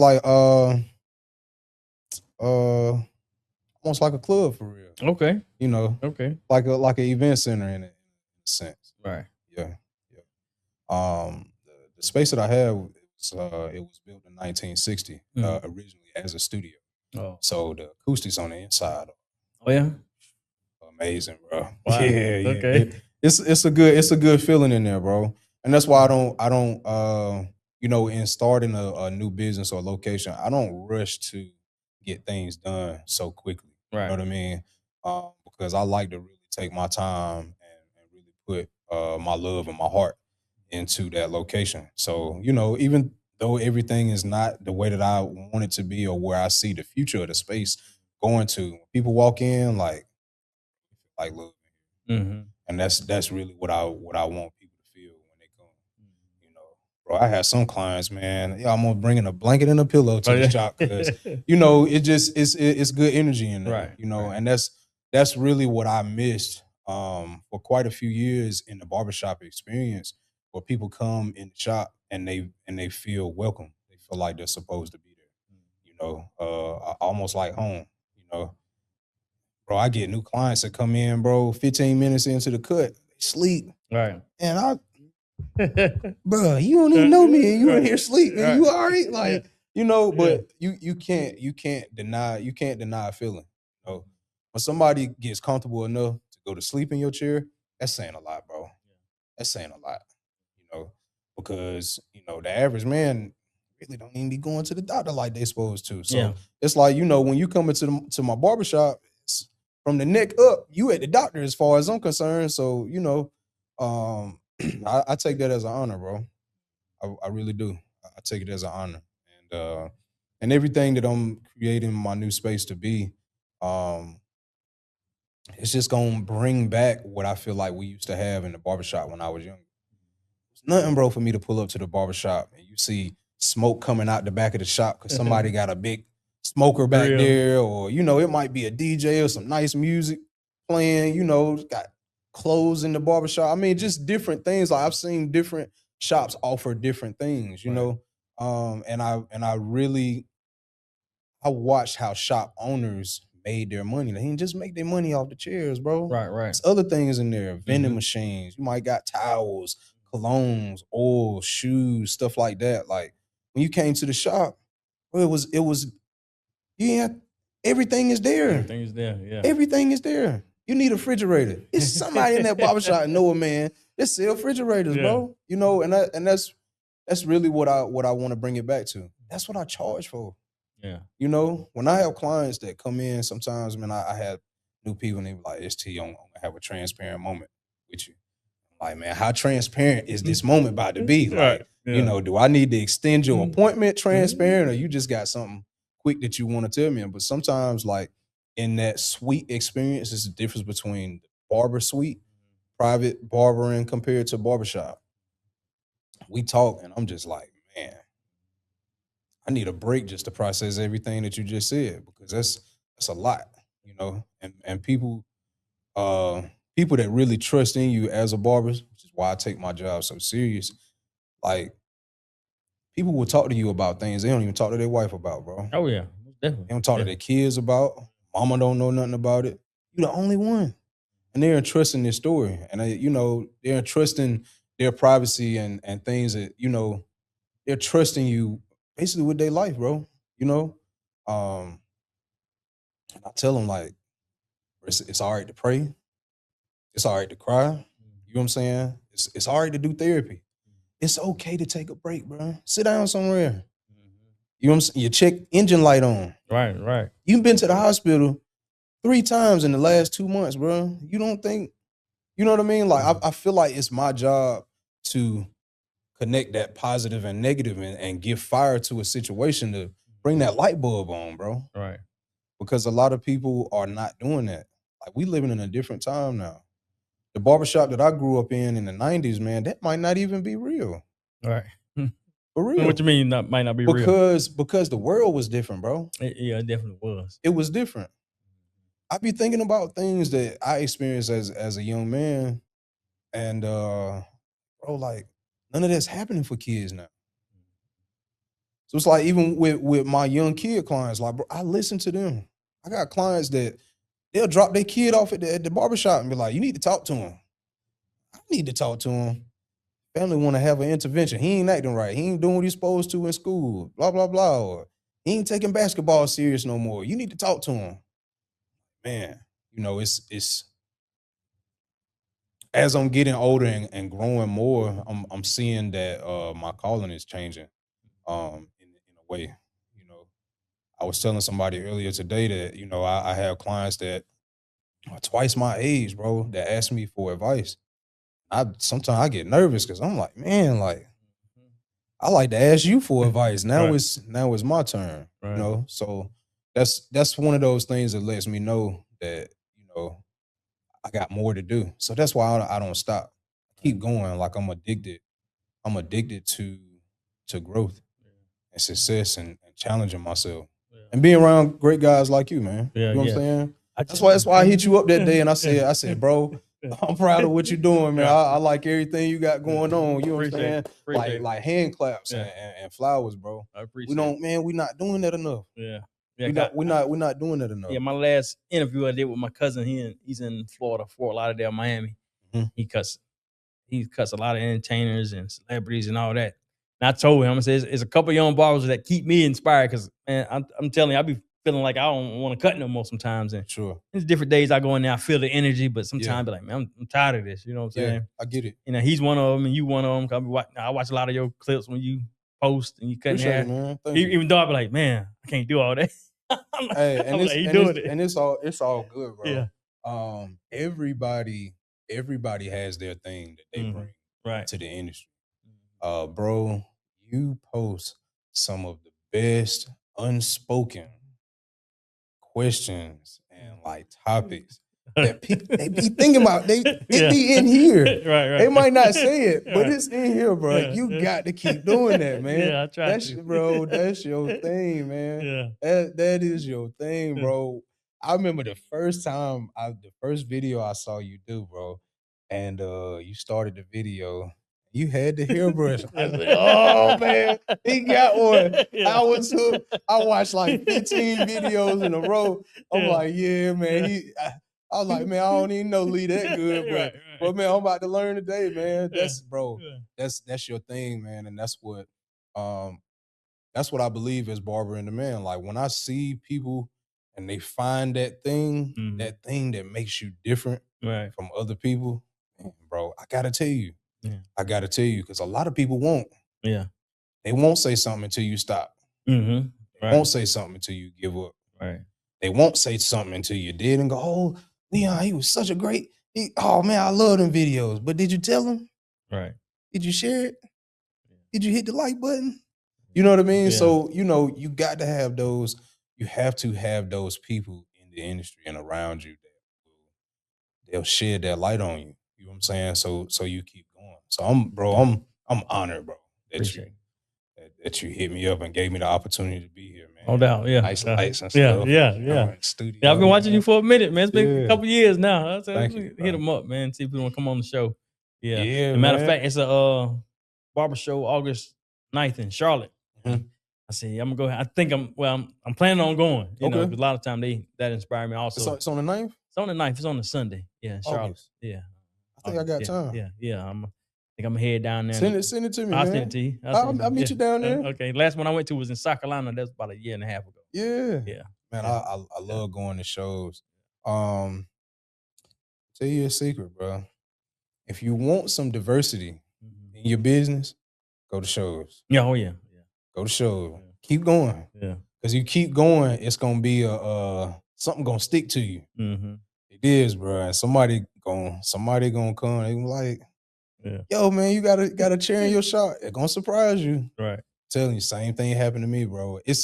almost like a club for real. Okay. You know, Okay. like an event center in a sense. Right. Yeah. The space that I have, it was built in 1960, originally as a studio. Oh. So the acoustics on the inside Oh yeah. amazing, bro. Wow. Yeah. Okay. It's a good feeling in there, bro. And that's why I don't you know, in starting a new business or location, I don't rush to get things done so quickly. Right. You know what I mean? Because I like to really take my time and really put my love and my heart into that location. So, you know, even though everything is not the way that I want it to be or where I see the future of the space going to, people walk in like love. And that's really what I want people to feel when they come. You know, bro, I had some clients, man. Yeah, I'm gonna bringing a blanket and a pillow to the shop because you know it just it's good energy in there. Right. You know, and that's really what I missed for quite a few years in the barbershop experience, where people come in the shop and they feel welcome. They feel like they're supposed to be there. You know, almost like home. You know. Bro, I get new clients that come in, bro, 15 minutes into the cut, they sleep. Right. And bro, you don't even know me and you in here sleeping. Right. You all right? Like, you know, but you can't deny a feeling. You know, when somebody gets comfortable enough to go to sleep in your chair, that's saying a lot, bro. That's saying a lot, you know, because, you know, the average man really don't even be going to the doctor like they supposed to. So it's like, you know, when you come into my barbershop, from the neck up, you at the doctor as far as I'm concerned. So, you know, I take that as an honor, bro. I really do. I take it as an honor. And And everything that I'm creating my new space to be, it's just gonna bring back what I feel like we used to have in the barbershop when I was young. It's nothing, bro, for me to pull up to the barbershop and you see smoke coming out the back of the shop because somebody got a big smoker back there, or it might be a DJ or some nice music playing, got clothes in the barbershop. I mean, just different things. Like I've seen different shops offer different things, and I really watched how shop owners made their money. They didn't just make their money off the chairs, bro. Right. There's other things in there, vending machines. You might got towels, colognes, oil, shoes, stuff like that. Like when you came to the shop, bro, it was yeah, everything is there. Everything is there. Yeah. Everything is there. You need a refrigerator. It's somebody in that barbershop know a man that sell refrigerators, bro. And that's really what I want to bring it back to. That's what I charge for. Yeah. When I have clients that come in, sometimes, man, I have new people and they be like, ST, I'm gonna have a transparent moment with you. Like, man, how transparent is this moment about to be? Like, do I need to extend your appointment transparent, or you just got something quick that you want to tell me? But sometimes, like, in that suite experience, there's a difference between the barber suite, private barbering compared to barbershop. We talk and I'm just like, man, I need a break just to process everything that you just said, because that's a lot, and people that really trust in you as a barber, which is why I take my job so serious. Like, people will talk to you about things they don't even talk to their wife about, bro. Oh yeah, definitely. They don't talk to their kids about. Mama don't know nothing about it. You're the only one, and they're entrusting this story, and they're entrusting their privacy and things that they're trusting you basically with their life, bro. I tell them, like, it's all right to pray. It's all right to cry. You know what I'm saying? It's all right to do therapy. It's okay to take a break, bro. Sit down somewhere. You know what I'm saying? You check engine light on. Right. You've been to the hospital 3 times in the last 2 months, bro. You don't think, you know what I mean? Like, I feel like it's my job to connect that positive and negative and give fire to a situation to bring that light bulb on, bro. Right. Because a lot of people are not doing that. Like, we living in a different time now. The barbershop that I grew up in the 90s, man, that might not even be real. Right. For real. What you mean might not be real? Because the world was different, bro. Yeah, it definitely was. It was different. I be thinking about things that I experienced as a young man, and bro, like, none of that's happening for kids now. So it's like, even with my young kid clients, like, bro, I listen to them. I got clients that they'll drop their kid off at the barbershop and be like, you need to talk to him. I need to talk to him. Family want to have an intervention. He ain't acting right. He ain't doing what he's supposed to in school. Blah, blah, blah. Or he ain't taking basketball serious no more. You need to talk to him. Man, it's as I'm getting older and growing more, I'm seeing that my calling is changing in a way. I was telling somebody earlier today that, I have clients that are twice my age, bro, that ask me for advice. Sometimes I get nervous because I'm like, man, like, I like to ask you for advice. Now it's my turn. Right. So that's one of those things that lets me know that, I got more to do. So that's why I don't stop. I keep going. Like, I'm addicted. I'm addicted to growth and success and challenging myself. And being around great guys like you, man. Yeah, you know what I'm saying? That's why I hit you up that day and I said, bro, I'm proud of what you're doing, man. I like everything you got going on. You know what I'm saying? Like hand claps and flowers, bro. I appreciate we're not doing that enough. Yeah. We're not doing that enough. Yeah, my last interview I did with my cousin, he's in Florida, Fort Lauderdale, Miami. He cuts a lot of entertainers and celebrities and all that. And I told him, I said, it's a couple young barbers that keep me inspired, because, man, I'm telling you, I be feeling like I don't want to cut no more sometimes. And sure, there's different days I go in there, I feel the energy, but sometimes I be like, man, I'm tired of this. You know what I'm saying? Yeah, I get it. He's one of them and you one of them. I watch a lot of your clips when you post and you cut hair. Appreciate it, man. Thank you. Even though I be like, man, I can't do all that. Hey, and it's all good, bro. Yeah. Everybody has their thing that they bring to the industry. Bro, you post some of the best unspoken questions and like topics that people they be thinking about. It be in here. Right. They might not say it, but Right. it's in here, bro. Yeah. You got to keep doing that, man. Yeah, I try to. Bro, that's your thing, man. Yeah. That is your thing, bro. I remember the first video I saw you do, bro, and you started the video. You had the hairbrush. I was like, oh man, he got one. Yeah. I watched like 15 videos in a row. I'm like, yeah, man. Yeah. I was like, man, I don't even know Lee that good, but Right. but man, I'm about to learn today, man. That's bro, Yeah. that's your thing, man, and that's what I believe is Barber in Demand. Like when I see people and they find that thing that makes you different Right. from other people, man, bro, I gotta tell you. Yeah. I gotta tell you, because a lot of people won't. Yeah. They won't say something until you stop. Mm-hmm. They won't say something until you give up. Right. They won't say something until you did and go, oh, Leon, he was such a great, oh man, I love them videos. But did you tell him? Right. Did you share it? Did you hit the like button? You know what I mean? Yeah. So, you got to have those, you have to have those people in the industry and around you that they'll shed that light on you. You know what I'm saying? So you keep going. So I'm honored, bro, that you hit me up and gave me the opportunity to be here, man. No doubt, yeah. Nice lights and stuff. Yeah. In the studio, Yeah, I've been watching you for a minute, man. It's been a couple years now. I said, Thank you, hit them up, man. See if we want to come on the show. Yeah. Yeah, As a matter of man. fact, it's a barber show August 9th in Charlotte. Mhm. I said, I'm gonna go. I think I'm planning on going. You know, Okay. 'cause a lot of time that inspired me also. It's on the 9th? It's on the 9th. It's on the Sunday. Yeah, in Charlotte. August. Yeah. I think I got time. Yeah. I think I'm gonna head down there. Send it to me, I'll man. send it to you. I'll meet you down there. Okay. Last one I went to was in South Carolina. That was about a year and a half ago. Yeah. Yeah. Man, Yeah. I love going to shows. Tell you a secret, bro. If you want some diversity in your business, go to shows. Yeah. Oh yeah. Go to shows. Yeah. Keep going. Yeah. Because you keep going, it's gonna be something gonna stick to you. Mm-hmm. It is, bro. And somebody gonna come. They gonna like, Yeah. yo, man, you got a chair in your shop. It's gonna surprise you. Right. Telling you, same thing happened to me, bro. It's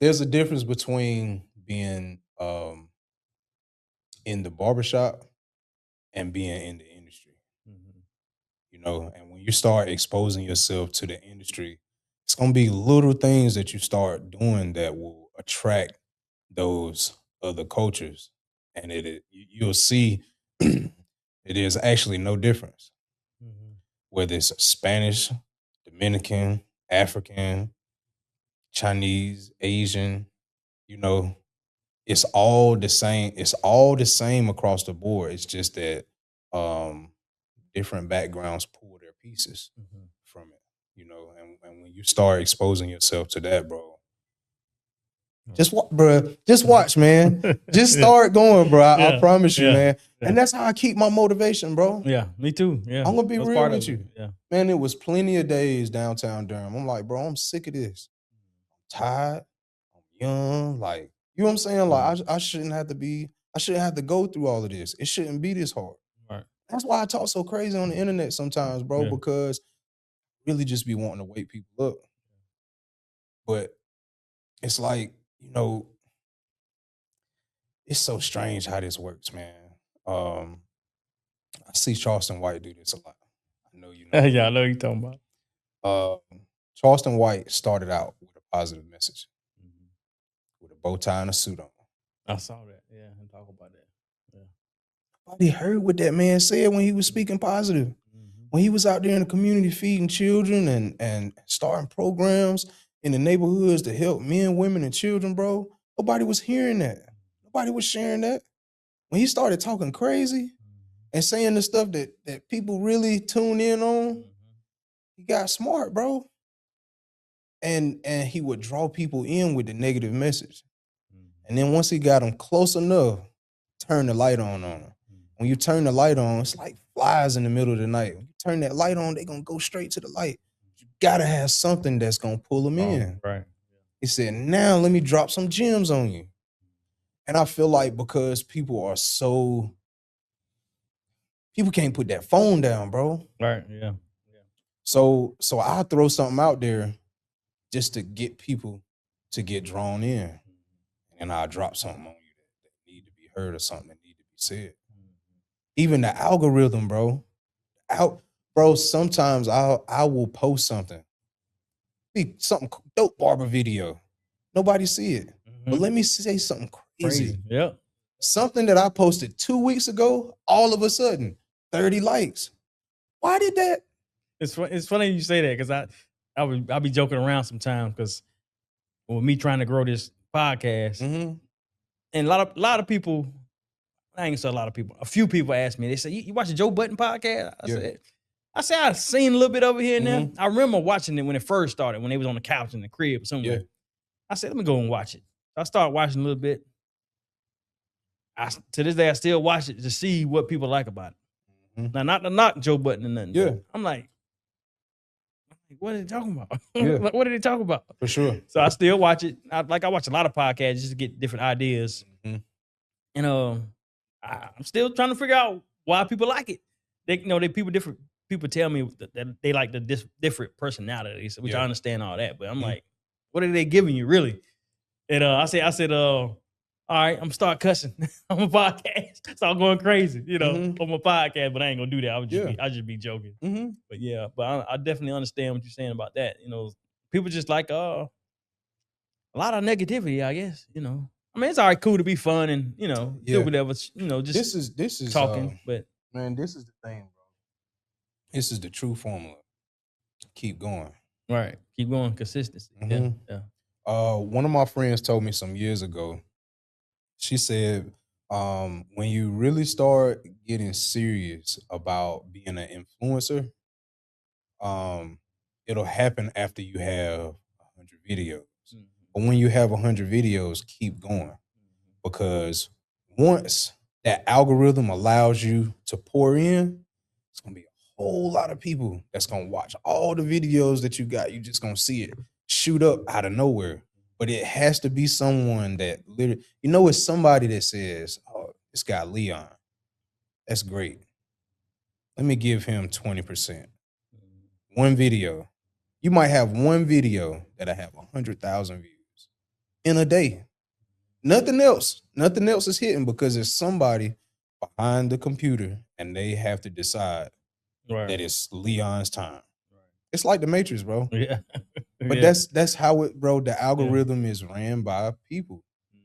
there's a difference between being in the barbershop and being in the industry. Mm-hmm. You know, and when you start exposing yourself to the industry, it's gonna be little things that you start doing that will attract those other cultures, and you'll see it is actually no difference. Mm-hmm. Whether it's Spanish, Dominican, African, Chinese, Asian, you know, it's all the same. It's all the same across the board. It's just that different backgrounds pull their pieces from it, you know. And when you start exposing yourself to that, bro, just watch, man. Just start going, bro. I promise you, man. Yeah. And that's how I keep my motivation, bro. Yeah, me too. Yeah, I'm gonna be real with you. Yeah, man. It was plenty of days downtown Durham. I'm like, bro, I'm sick of this. I'm tired. I'm young. Like, you know what I'm saying? Like, I shouldn't have to go through all of this. It shouldn't be this hard. Right. That's why I talk so crazy on the internet sometimes, bro, because really just be wanting to wake people up. But it's like, you know, it's so strange how this works, man. I see Charleston White do this a lot. I know you know. Yeah, I know what you're talking about. Charleston White started out with a positive message, with a bow tie and a suit on. I saw that. Yeah, and talk about that. Yeah. Nobody heard what that man said when he was speaking positive. When he was out there in the community feeding children and starting programs in the neighborhoods to help men, women, and children, bro. Nobody was hearing that. Nobody was sharing that. When he started talking crazy and saying the stuff that people really tune in on, he got smart, bro. And he would draw people in with the negative message. And then once he got them close enough, turn the light on them. When you turn the light on, it's like flies in the middle of the night. When you turn that light on, they're going to go straight to the light. You got to have something that's going to pull them in. Right. He said, now let me drop some gems on you. And I feel like because people can't put that phone down, bro. Right, yeah. So I'll throw something out there just to get people to get drawn in. And I'll drop something on you that need to be heard or something that need to be said. Even the algorithm, bro. Bro, sometimes I will post something. Be something dope barber video. Nobody see it. But let me say something crazy. Yep. Something that I posted 2 weeks ago, all of a sudden, 30 likes. Why did that? It's funny you say that because I'll be joking around sometimes because with me trying to grow this podcast, Mm-hmm. and a lot of people, I ain't gonna say a lot of people, a few people ask me, they say, you watch the Joe Budden podcast? I said I've seen a little bit over here and there. I remember watching it when it first started, when they was on the couch in the crib somewhere. Yeah. I said, let me go and watch it. I started watching a little bit. To this day, I still watch it to see what people like about it. Mhm. Now, not to knock Joe Budden or nothing. Yeah. I'm like, what are they talking about? Yeah. Like, what are they talking about? For sure. So I still watch it. I watch a lot of podcasts just to get different ideas. Mm-hmm. And I'm still trying to figure out why people like it. People tell me that they like the different personalities, which I understand all that. But I'm like, what are they giving you really? And I said, all right, I'm start cussing on my podcast. Start going crazy, on my podcast. But I ain't gonna do that. I'll just be joking. Mm-hmm. But yeah, I definitely understand what you're saying about that. People just like a lot of negativity, I guess. I mean, it's all right, cool to be fun and do whatever. Just this is talking. But man, this is the thing, bro. This is the true formula. Keep going. Right, keep going. Consistency. Mm-hmm. Yeah. One of my friends told me some years ago. She said, when you really start getting serious about being an influencer, it'll happen after you have 100 videos. Mm-hmm. But when you have 100 videos, keep going. Because once that algorithm allows you to pour in, it's going to be a whole lot of people that's going to watch all the videos that you got. You're just going to see it shoot up out of nowhere. But it has to be someone that literally, it's somebody that says, oh, this guy Leon, that's great. Let me give him 20%. One video. You might have one video that'll have 100,000 views in a day. Nothing else is hitting because there's somebody behind the computer and they have to decide that it's Leon's time. It's like the Matrix, bro. Yeah. But that's how it, bro. The algorithm is ran by people,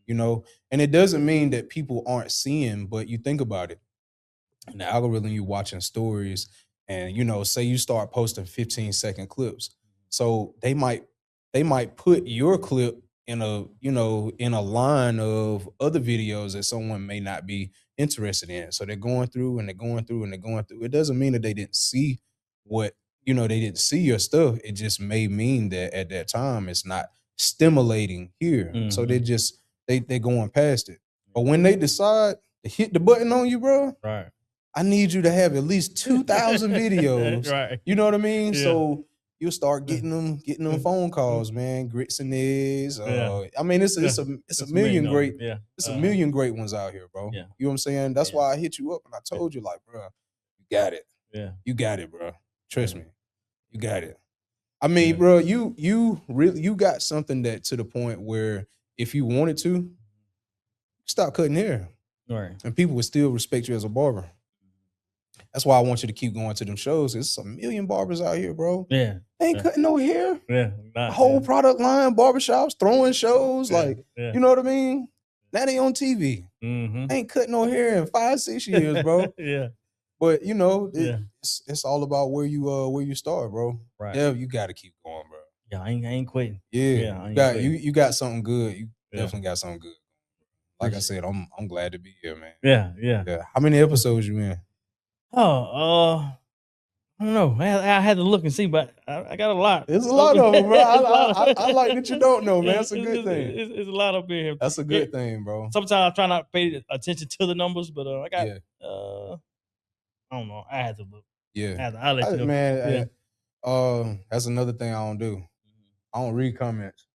and it doesn't mean that people aren't seeing, but you think about it. In the algorithm, you watching stories and, say you start posting 15-second clips. So they might put your clip in a line of other videos that someone may not be interested in. So they're going through and they're going through and they're going through. It doesn't mean that they didn't see what, they didn't see your stuff. It just may mean that at that time it's not stimulating here. Mm-hmm. So they're going past it. But when they decide to hit the button on you, bro, right. I need you to have at least 2,000 videos. Right. You know what I mean? Yeah. So you'll start getting them phone calls, man. Grits and eggs. I mean, it's a million great. Yeah. It's a million great ones out here, bro. Yeah. You know what I'm saying? That's why I hit you up and I told you, like, bro, you got it. Yeah. You got it, bro. Trust me. You got it. I mean, bro, you really got something that to the point where if you wanted to, stop cutting hair. Right. And people would still respect you as a barber. That's why I want you to keep going to them shows. There's a million barbers out here, bro. Yeah. They ain't cutting no hair. Yeah. Whole product line, barbershops, throwing shows. You know what I mean? Now they on TV. Mm-hmm. They ain't cutting no hair in 5-6 years, bro. Yeah. But it's all about where you start, bro. Right. Yeah, you got to keep going, bro. Yeah, I ain't quitting. Yeah, you got something good. You definitely got something good. Like I said, I'm glad to be here, man. Yeah. How many episodes you in? I don't know. I had to look and see, but I got a lot. There's a lot of them, bro. I like that you don't know, man. That's a good thing. It's a lot up in here. That's a good thing, bro. Sometimes I try not to pay attention to the numbers, but I got. I don't know. I had to look. Yeah, I'll let you know. Man, that's another thing I don't do. I don't read comments.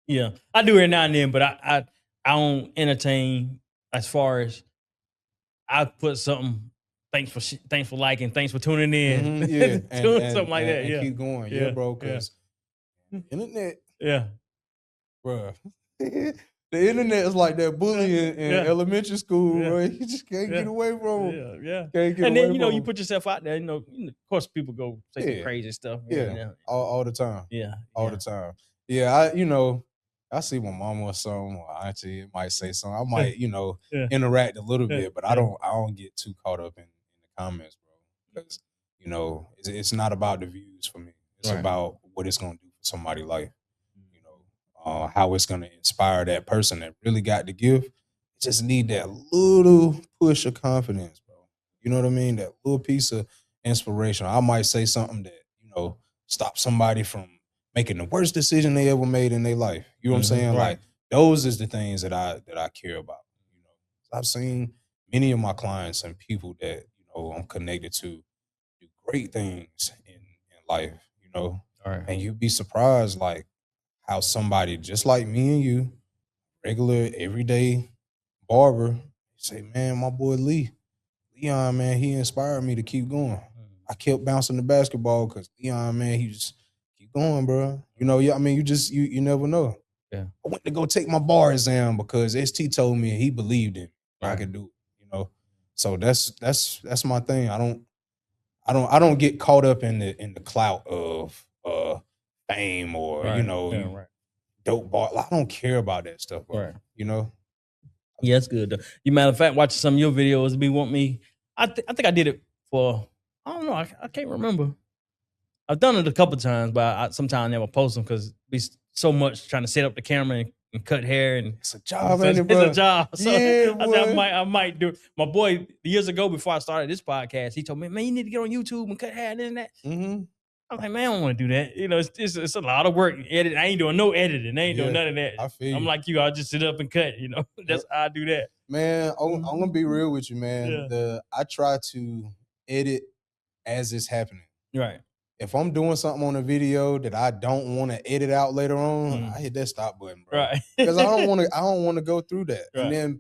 Yeah, I do every now and then, but I don't entertain as far as I put something. Thanks for liking. Thanks for tuning in. Mm-hmm, yeah, something like that. And keep going, bro. Because internet, Yeah. Bruh. The internet is like that bullying in elementary school, bro. You just can't get away from them. Yeah. Can't get And away then, you know, from you 'em. put yourself out there, of course people go say some crazy stuff. Yeah. All the time. Yeah. All the time. Yeah, I see my mama or something, or auntie might say something. I might, interact a little bit, but I don't get too caught up in the comments, bro. Because, it's not about the views for me. It's about what it's gonna do for somebody's life. How it's gonna inspire that person that really got the gift. Just need that little push of confidence, bro. You know what I mean? That little piece of inspiration. I might say something that, stop somebody from making the worst decision they ever made in their life. You know what I'm saying? Right. Like those is the things that I care about. I've seen many of my clients and people that, I'm connected to do great things in life, Right. and you'd be surprised like how somebody just like me and you, regular everyday barber, say, man, my boy Leon, man, he inspired me to keep going. I kept bouncing the basketball because Leon, man, he just keep going, bro. You never know. Yeah. I went to go take my bar exam because ST told me he believed in me. I could do it, So that's my thing. I don't get caught up in the clout of fame or dope bar. I don't care about that stuff, bro. Right. Yeah, it's good though. You matter of fact, watching some of your videos, I think I did it for, I don't know, I can't remember. I've done it a couple times, but I sometimes never post them because be so much trying to set up the camera and cut hair, and it's a job, it's a job. So yeah, I said I might do it. My boy, years ago before I started this podcast, he told me, man, you need to get on YouTube and cut hair and this and that. Mm-hmm. I'm like, man, I don't want to do that. It's a lot of work. Edit. I ain't doing no editing. I ain't doing none of that. I feel I'm you. like you. I'll just sit up and cut. That's how I do that. Man, I'm gonna be real with you, man. Yeah. I try to edit as it's happening. Right. If I'm doing something on a video that I don't want to edit out later on, I hit that stop button, bro. Right. Because I don't want to go through that. Right. And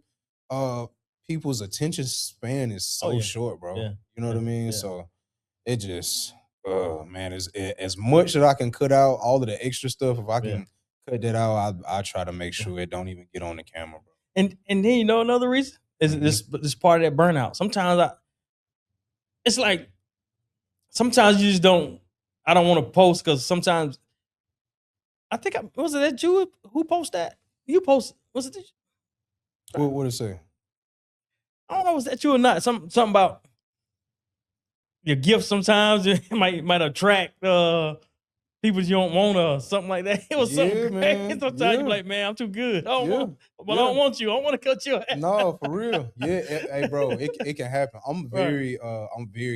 then people's attention span is so short, bro. Yeah. You know what I mean? Yeah. So it just man, as much that I can cut out, all of the extra stuff, if I can cut that out, I try to make sure it don't even get on the camera, bro. And then another reason is this part of that burnout. Sometimes it's like sometimes you just don't. I don't want to post because sometimes I think was it that you who post that? You post, was it? What did it say? I don't know, was that you or not? Something about your gift. Sometimes it might attract people you don't want or something like that. It was something crazy. Sometimes you're like, man, I'm too good. I don't want you. I want to cut your hair. No, for real. Yeah, hey, bro, it can happen. I'm very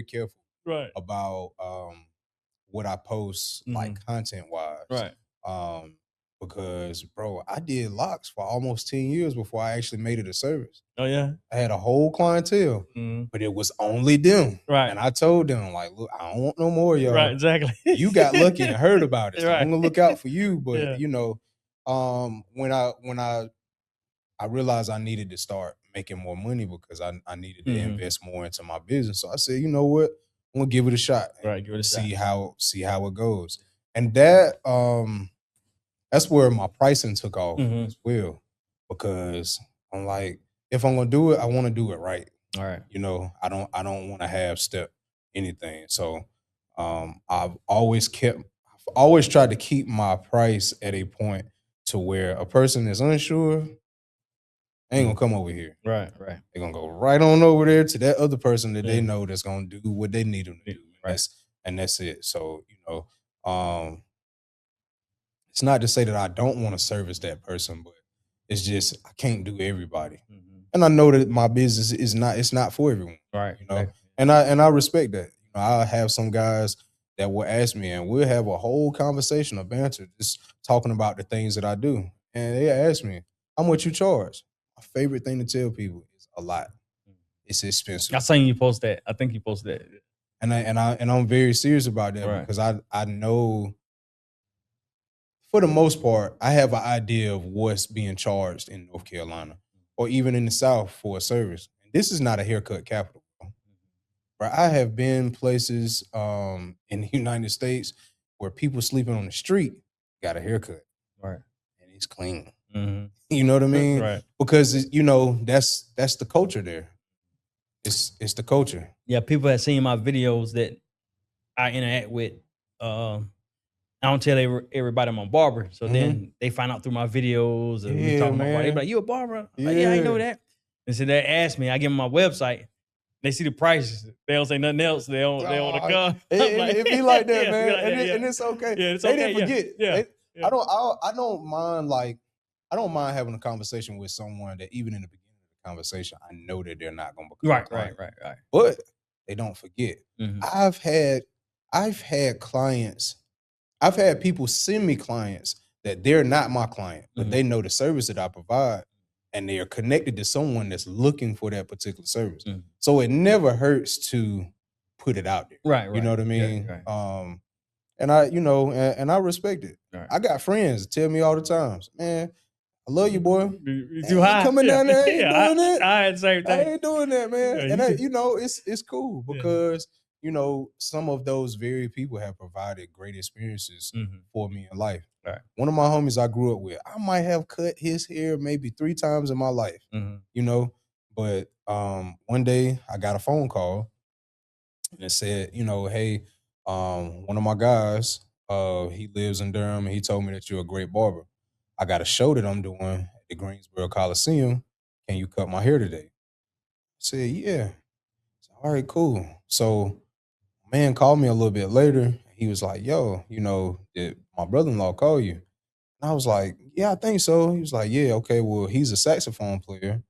careful about what I post, like content wise. Right. Because, bro, I did locks for almost 10 years before I actually made it a service. Oh, yeah? I had a whole clientele, but it was only them. Right. And I told them, like, look, I don't want no more, y'all. Right, exactly. You got lucky and heard about it. So Right. I'm gonna look out for you. But when I realized I needed to start making more money because I needed to invest more into my business. So I said, you know what? I'm gonna give it a shot. Right, give it a see how it goes. And that's where my pricing took off as well. Because I'm like, if I'm gonna do it, I want to do it right. All right. I don't want to half step anything. So I've always tried to keep my price at a point to where a person is unsure, ain't gonna come over here. Right. They're gonna go right on over there to that other person that they know that's gonna do what they need them to do. Right. And that's it. So, it's not to say that I don't want to service that person, but it's just I can't do everybody. And I know that my business is not for everyone. Right. And I respect that. I have some guys that will ask me and we'll have a whole conversation, a banter, just talking about the things that I do. And they ask me, how much you charge? My favorite thing to tell people is a lot. It's expensive. I seen you post that. I think you posted that. And I'm very serious about that because I know for the most part, I have an idea of what's being charged in North Carolina or even in the South for a service. This is not a haircut capital. But I have been places in the United States where people sleeping on the street got a haircut. Right. And he's clean. Mm-hmm. You know what I mean? Right. Because you know that's the culture there. It's the culture. Yeah, people have seen my videos that I interact with. I don't tell everybody I'm a barber, so then they find out through my videos and me talking about barber. They be like, "You a barber?" I'm like, yeah, I know that. And so they ask me. I give them my website. They see the prices. They don't say nothing else. They don't want to come. It be like that, man. Like that, and it's okay. Yeah, it's they okay. didn't forget. Yeah. I don't mind I don't mind having a conversation with someone that even in the beginning of the conversation, I know that they're not going to become a client. Right. But they don't forget. Mm-hmm. I've had clients. I've had people send me clients that they're not my client, but they know the service that I provide, and they are connected to someone that's looking for that particular service. Mm-hmm. So it never hurts to put it out there. Right. You know what I mean? Yeah, right. And I, you know, and I respect it. Right. I got friends that tell me all the time, man, I love you, boy. You too high. Coming down there, I ain't doing it. I had the same thing. I ain't doing that, man. Yeah, and I, you know, it's cool because you know, some of those very people have provided great experiences for me in life. Right. One of my homies I grew up with, I might have cut his hair maybe 3 times in my life, you know, but one day I got a phone call and it said, you know, hey, one of my guys, he lives in Durham and he told me that you're a great barber. I got a show that I'm doing at the Greensboro Coliseum. Can you cut my hair today? I said, yeah. All right, cool. So man called me a little bit later. He was like, yo, you know, did my brother-in-law call you? And I was like, yeah, I think so. He was like, yeah, okay, well, he's a saxophone player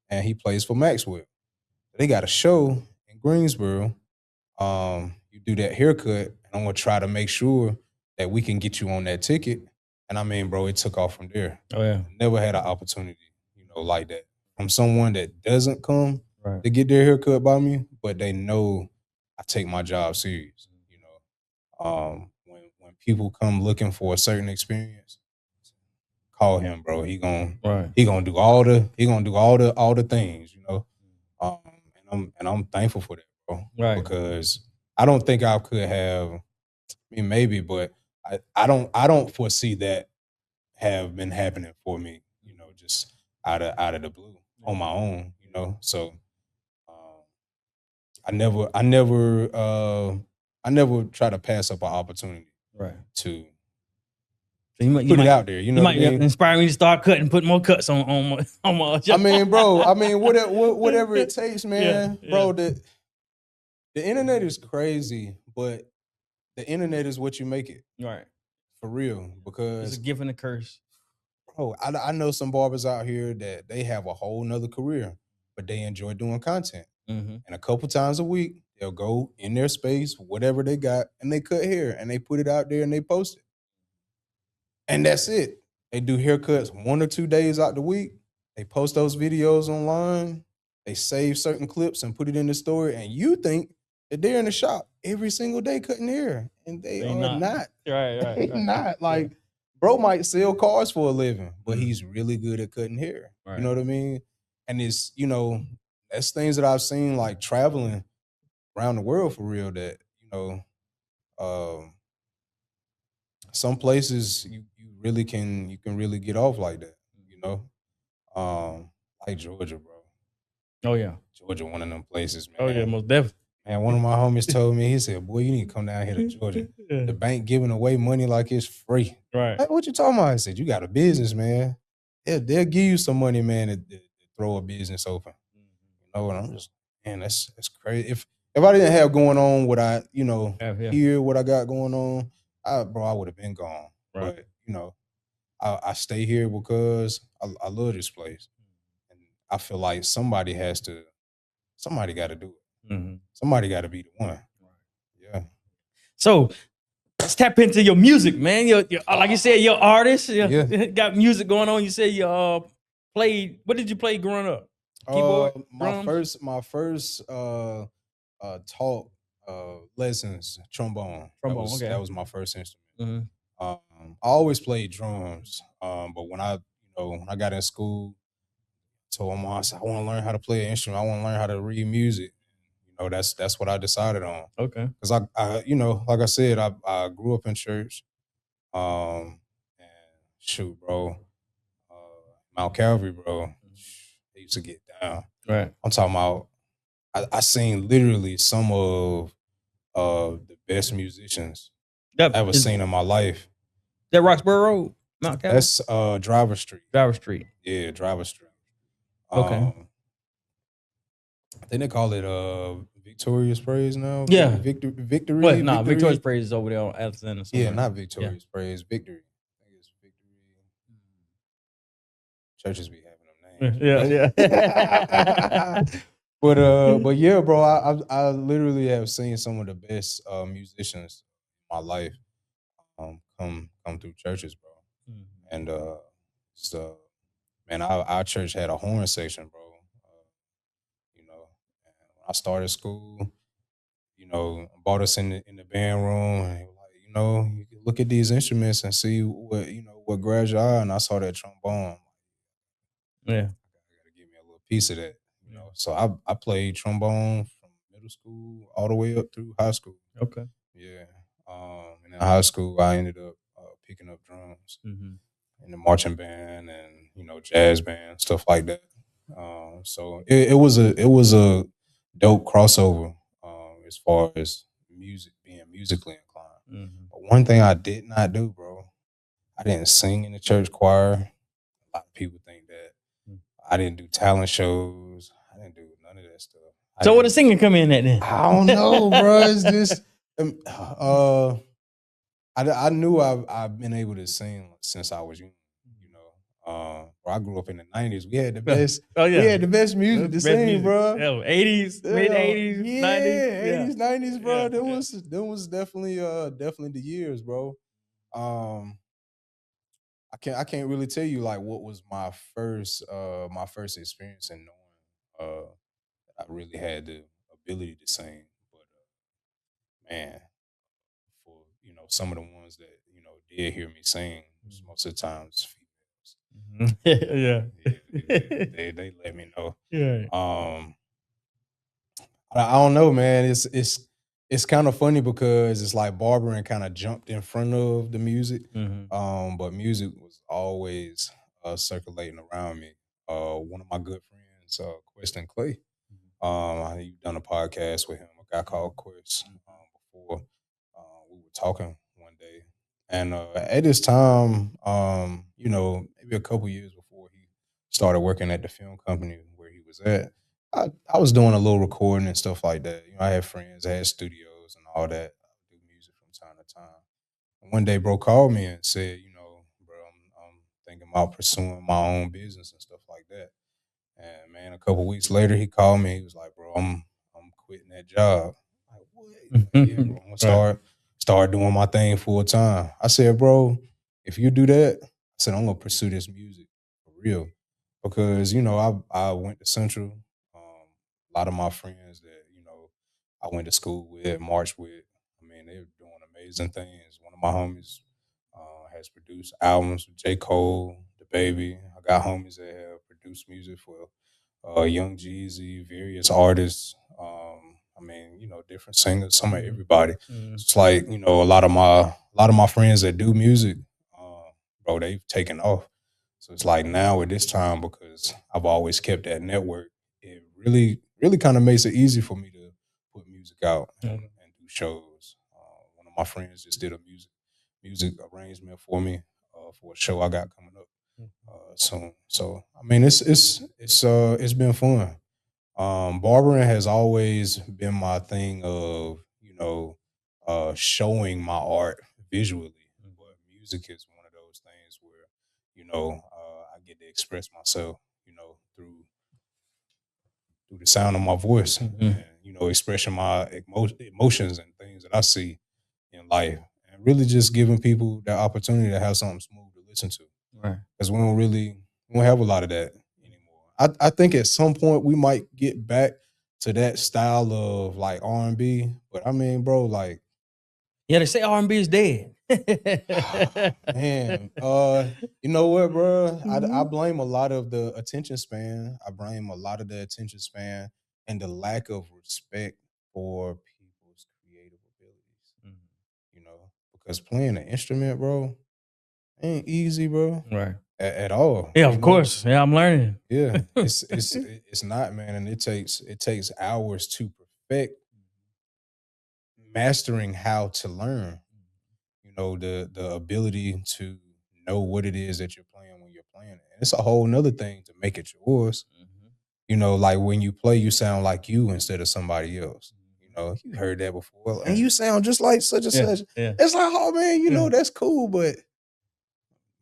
and he plays for Maxwell. They got a show in Greensboro. You do that haircut, and I'm gonna try to make sure that we can get you on that ticket. And I mean, bro, it took off from there. Oh yeah. Never had an opportunity, you know, like that from someone that doesn't come Right. to get their haircut by me, but they know I take my job serious. You know, when people come looking for a certain experience, call him, bro. He gonna do all the things, you know. And I'm thankful for that, bro. Right. Because I don't think I could have. I mean, maybe, but I don't foresee that have been happening for me, you know, just out of the blue on my own, you know. So I never try to pass up an opportunity, right, to you put it out there. You know, what I mean? Inspire me to start put more cuts on my. I mean, bro. I mean, whatever it takes, man. Yeah. Bro, the internet is crazy, but the internet is what you make it. Right. For real, because it's a gift and a curse. Bro, I know some barbers out here that they have a whole nother career, but they enjoy doing content. And a couple times a week, they'll go in their space, whatever they got, and they cut hair and they put it out there and they post it. And that's it. They do haircuts 1 or 2 days out the week. They post those videos online. They save certain clips and put it in the story. And you think that they're in the shop every single day cutting hair. And they are not. Right. They're not. Like, bro might sell cars for a living, but he's really good at cutting hair. Right. You know what I mean? And it's, you know, that's things that I've seen, like traveling around the world for real, that, you know, some places you really can really get off like that, you know. Like Georgia, bro. Oh yeah. Georgia, one of them places, man. Oh yeah, most definitely. Man, one of my homies told me, he said, boy, you need to come down here to Georgia. The bank giving away money like it's free. Right. Like, what you talking about? I said, you got a business, man. They'll give you some money, man, to throw a business open. You know, and I'm just, man, that's crazy. If I didn't have going on what I, you know, hear what I got going on, I would have been gone. Right. But, you know, I stay here because I love this place. And I feel like somebody got to do it. Somebody got to be the one. Yeah. So let's tap into your music, man. You're like you said, you're an artist. Got music going on. You said you played. What did you play growing up? Keyboard, drums? My first taught lessons, trombone. That was my first instrument. I always played drums, but when I got in school, told my mom, I said, I want to learn how to play an instrument. I want to learn how to read music. You know, that's what I decided on. Okay. Because I you know, like I said, I grew up in church, and shoot, bro. Mount Calvary, bro. They used to get down. Right. I'm talking about. I seen literally some of the best musicians That I ever is seen in my life. that Roxborough Road, Mount Calvary? That's Driver Street. Driver Street. Yeah, Driver Street. Okay. I think they call it Victorious Praise now. Yeah. Victory. What? Nah, Victory. Victoria's Praise is over there on Alexander somewhere. Yeah, not Victorious Praise. Victory. I think it's Victory. Churches be having them names. Yeah. But yeah, bro, I literally have seen some of the best musicians in my life come through churches, bro. And so man, our church had a horn section, bro. You know, and when I started school, brought us in the band room, and like, you can look at these instruments and see what grabs your eye. And I saw that trombone. Yeah. I gotta give me a little piece of that, So I played trombone from middle school all the way up through high school. Okay. Yeah. And in high school, I ended up picking up drums in the marching band and jazz band, stuff like that. So it was a dope crossover as far as music being musically inclined. But one thing I did not do, bro, I didn't sing in the church choir. A lot of people think that I didn't do talent shows. I didn't do none of that stuff. So where the singing come in at then? I don't know, bro. It's just I knew I've been able to sing since I was young. I grew up in the 90s. We had the best. Oh yeah, we had the best music to sing, bro. 80s, mid 80s, yeah, 90s, 80s, 90s, bro. Yeah, Them was definitely the years, bro. I can't really tell you like what was my first experience in knowing I really had the ability to sing, but man, for some of the ones that did hear me sing, most of the times females. yeah. They let me know. Yeah. I don't know, man. It's kind of funny because it's like barbering kind of jumped in front of the music, but music was always circulating around me. One of my good friends, Queston Clay, you've done a podcast with him, a guy called Quest, before. We were talking one day, and at this time, maybe a couple years before he started working at the film company where he was at, I was doing a little recording and stuff like that. I had friends, I had studios and all that. I do music from time to time. And one day, bro called me and said, bro, I'm thinking about pursuing my own business and stuff like that. And man, a couple weeks later, he called me. He was like, bro, I'm quitting that job. I'm like, what? Yeah, bro, I'm gonna start doing my thing full time. I said, bro, if you do that, I said, I'm gonna pursue this music for real. Because, I went to Central. A lot of my friends that, I went to school with, marched with, I mean, they're doing amazing things. One of my homies has produced albums with J. Cole, The Baby. I got homies that have produced music for Young Jeezy, various artists. I mean, different singers, some of everybody. It's like, a lot of my friends that do music, bro, they've taken off. So it's like now at this time, because I've always kept that network, it really, really kind of makes it easy for me to put music out and do shows. One of my friends just did a music arrangement for me for a show I got coming up soon. So I mean, it's been fun. Barbering has always been my thing of showing my art visually, but music is one of those things where I get to express myself through the sound of my voice and expressing my emotions and things that I see in life, and really just giving people the opportunity to have something smooth to listen to. Right. Because we don't have a lot of that anymore. I think at some point we might get back to that style of like R&B, but I mean, bro, like, yeah, they say R&B is dead. man, you know what, bro? I blame a lot of the attention span. I blame a lot of the attention span and the lack of respect for people's creative abilities. Because playing an instrument, bro, Ain't easy, bro. Right. At all. Yeah, of course. Yeah, I'm learning. Yeah, it's not, man, and it takes hours to perfect mastering how to learn. You know, the ability to know what it is that you're playing when you're playing it. And it's a whole nother thing to make it yours. You know, like when you play, you sound like you instead of somebody else. You know, you heard that before. And you sound just like such and such. Yeah. It's like, oh man, you know, that's cool, but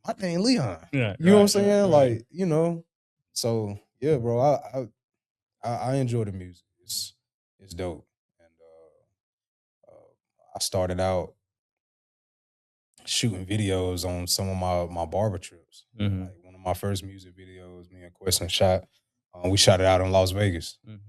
my name Leon. Yeah, you know what I'm saying? right. Like, you know. So yeah, bro, I enjoy the music. It's dope. And I started out shooting videos on some of my barber trips. Like one of my first music videos, me and Questlin shot. We shot it out in Las Vegas. And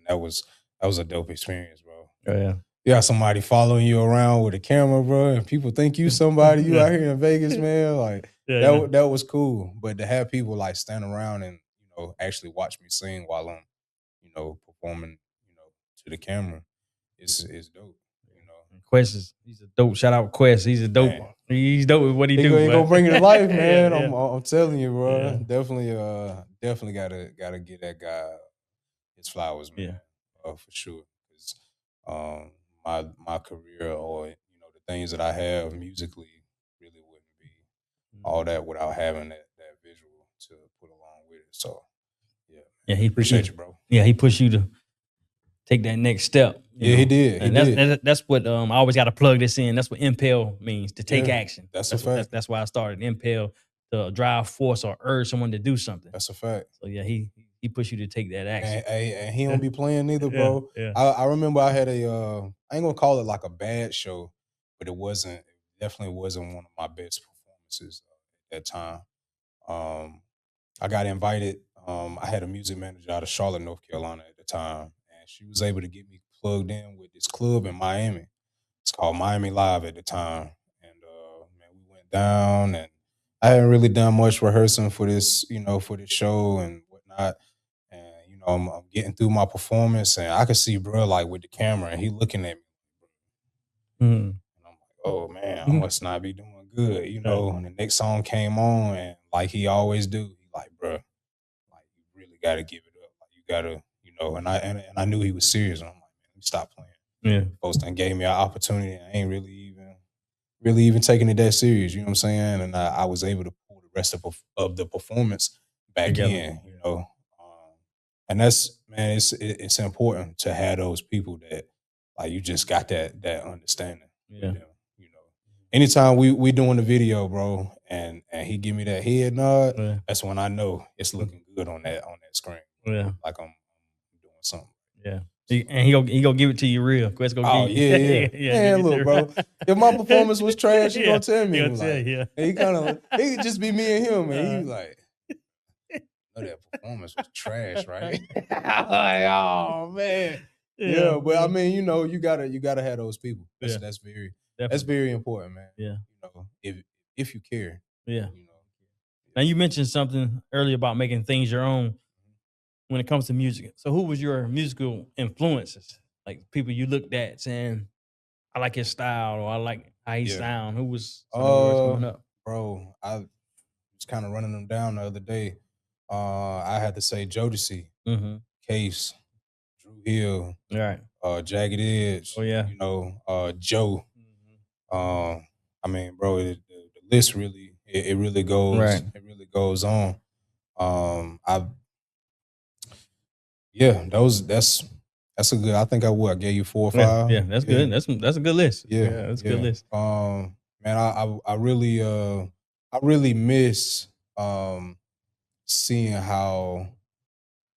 that was a dope experience, bro. Oh, yeah. You got somebody following you around with a camera, bro, and people think you somebody. You out here in Vegas, man. Like that was cool. But to have people like stand around and, you know, actually watch me sing while I'm, you know, performing, you know, to the camera, it's dope. You know, Quest he's a dope. Shout out Quest. He's a dope. Man. He's dope with what he do. He gonna bring it to life, man. Yeah. I'm telling you, bro. Yeah. Definitely gotta get that guy his flowers, man. For sure. Because my career, or you know, the things that I have musically really wouldn't be all that without having that visual to put along with it. So yeah, he appreciate you, bro. Yeah, he pushed you to take that next step. Yeah, he did. And that's what I always got to plug this in. That's what Impel means, to take action. That's a fact. That's why I started Impel, to drive force or urge someone to do something. That's a fact. So yeah, he pushed you to take that action. And he don't be playing neither, bro. Yeah. I remember I had I ain't gonna call it like a bad show, but it definitely wasn't one of my best performances at that time. I got invited. I had a music manager out of Charlotte, North Carolina at the time, and she was able to get me plugged in with this club in Miami. It's called Miami Live at the time. And man, we went down, and I hadn't really done much rehearsing for this, you know, for this show and whatnot. And, you know, I'm getting through my performance, and I could see bro like with the camera, and he looking at me. And I'm like, oh man, I must not be doing good, you know. And the next song came on, and like he always do, he like, bro, like you really gotta give it up. Like you gotta, you know, and I knew he was serious. And I'm like, man, let me stop playing. Yeah. Folks done gave me an opportunity. I ain't really even taking it that serious, you know what I'm saying? And I was able to pull the rest of the performance back in, you know. And that's, man, it's important to have those people that like you just got that understanding. Yeah. With them, you know. Anytime we doing the video, bro, and he give me that head nod, that's when I know it's looking good on that screen. Yeah. Like I'm doing something. Yeah. And he gonna give it to you real. Quest gonna give you. Yeah. Man, look, bro. If my performance was trash, he gonna tell me. He'll tell you. He could just be me and him, and he like, know that performance was trash, right? Like, oh man. Yeah, but I mean, you know, you gotta have those people. That's very important, man. Yeah. You know, if you care. Yeah. You know. Now you mentioned something earlier about making things your own when it comes to music. So who was your musical influences? Like people you looked at saying, I like his style, or I like how he sound. Who was some of yours growing up? Bro, I was kind of running them down the other day. I had to say Jodeci, Case, Drew Hill, right, Jagged Edge. Oh yeah, you know, Joe. I mean, bro, the list really it really goes right. It really goes on. That's a good. I think I gave you 4 or 5. Yeah, that's good. That's a good list. Yeah, that's a good list. Man, I really miss seeing how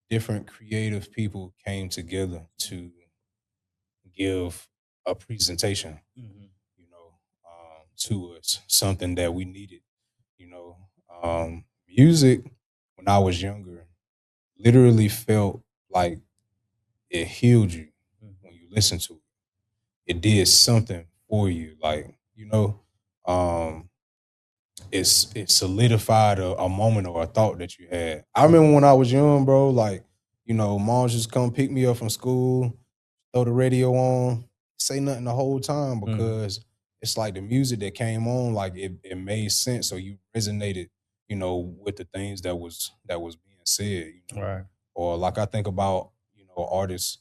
different creative people came together to give a presentation, you know, to us, something that we needed, you know. Music, when I was younger, literally felt like it healed you when you listen to it. It did something for you, like, you know, it solidified a moment or a thought that you had. I remember when I was young, bro, like, you know, mom just come pick me up from school, throw the radio on, say nothing the whole time because it's like the music that came on, like it made sense. So you resonated, with the things that was being said, Right. Or like I think about, artists,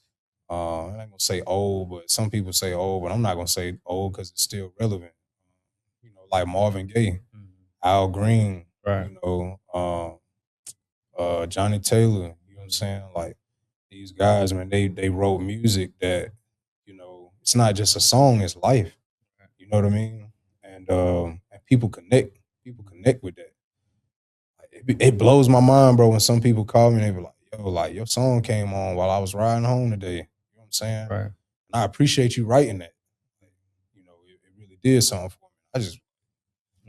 I ain't gonna say old, but some people say old, but I'm not gonna say old because it's still relevant. Like Marvin Gaye, Al Green, Right. Johnny Taylor, you know what I'm saying? Like these guys, man, they wrote music that, it's not just a song, it's life. You know what I mean? And people connect with that. It blows my mind, bro, when some people call me and they be like, yo, like your song came on while I was riding home today. You know what I'm saying? Right. And I appreciate you writing that. Like, it really did something for me. I just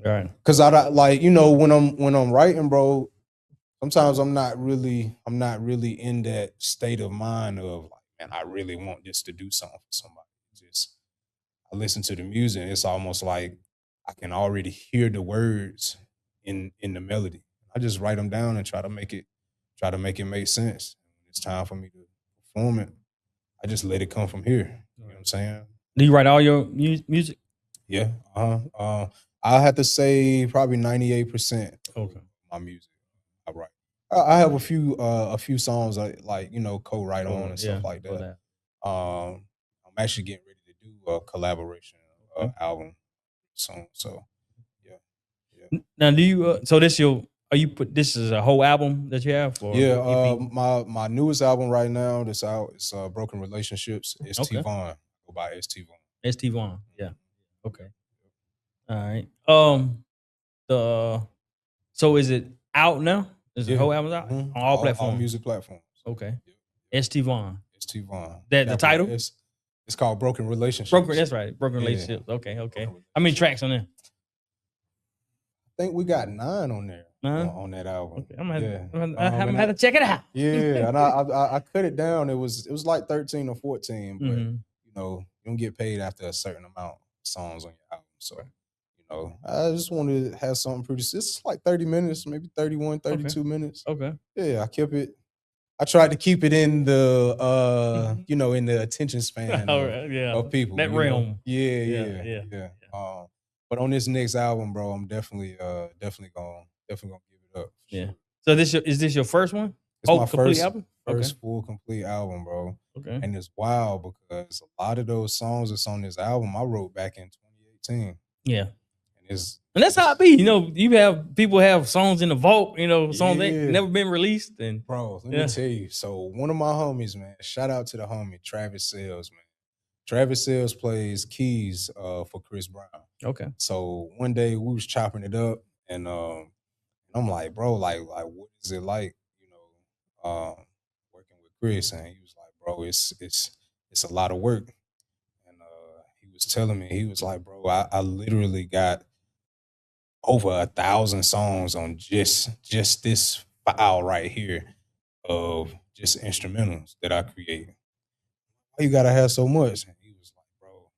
Right. Cause like, when I'm writing, bro, sometimes I'm not really in that state of mind of like, man, I really want this to do something for somebody. Just I listen to the music, and it's almost like I can already hear the words in the melody. I just write them down and try to make it make sense. When it's time for me to perform it, I just let it come from here. You know what I'm saying? Do you write all your music? Yeah. I have to say probably 98% of Okay. my music I write. I have a few songs I like, co-write on and stuff like that. I'm actually getting ready to do a collaboration Okay. album soon. So yeah, yeah. Now, do you? So this is a whole album that you have, or Yeah, EP? my newest album right now that's out, it's Broken Relationships. St. Okay. Vaughn. Go by St. Vaughn. St. Vaughn. Yeah. Okay. All right. The So is it out now? Is the Yeah. whole album out on all All platforms? music platforms. Okay. Yep. St. Vaughn. St. Vaughn. That the title? It's called Broken Relationships. Broken. That's right. Broken Yeah. relationships. Okay. Okay. Broken How many tracks on there? I think we got 9 on there 9? on that album. Okay. I'm gonna Yeah. have, I'm gonna to check it out. Yeah, and I cut it down. It was like 13 or 14, but Mhm. you don't get paid after a certain amount of songs on your album. So, I just wanted to have something pretty. It's like 30 minutes, maybe 31, 32 minutes. Okay. Yeah, I tried to keep it in the in the attention span All of, right. Yeah. of people. That realm. Yeah. Yeah. But on this next album, bro, I'm definitely gonna give it up. for Yeah. sure. So is this your first one? It's my complete first album? first full complete album, bro. Okay. And it's wild because a lot of those songs that's on this album I wrote back in 2018. Yeah. And that's how it be. You have people have songs in the vault, songs that Yeah. never been released. And Bro, let Yeah. me tell you. So one of my homies, man, shout out to the homie, Travis Sales, man. Travis Sales plays keys for Chris Brown. okay. So one day we was chopping it up, and I'm like, bro, like what is it like, working with Chris? And he was like, bro, it's a lot of work. And he was telling me, he was like, bro, I literally got over 1,000 songs on just this file right here of just instrumentals that I created. Why you gotta have so much? And he was like, bro,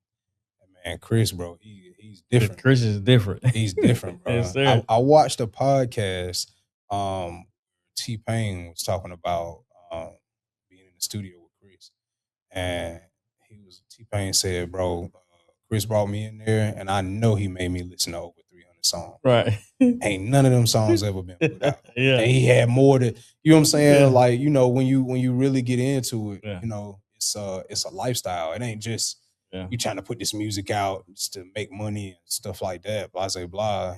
man, Chris, bro, he's different. Chris is different. He's different, bro. Yes, sir. I watched a podcast. T-Pain was talking about being in the studio with Chris, and T-Pain said, bro, Chris brought me in there, and I know he made me listen to over 300 songs. Right. Ain't none of them songs ever been put out. Yeah. And he had more to, you know what I'm saying? Yeah. Like, when you really get into it, Yeah. it's a lifestyle. It ain't just you trying to put this music out just to make money and stuff like that, blah, blah, blah.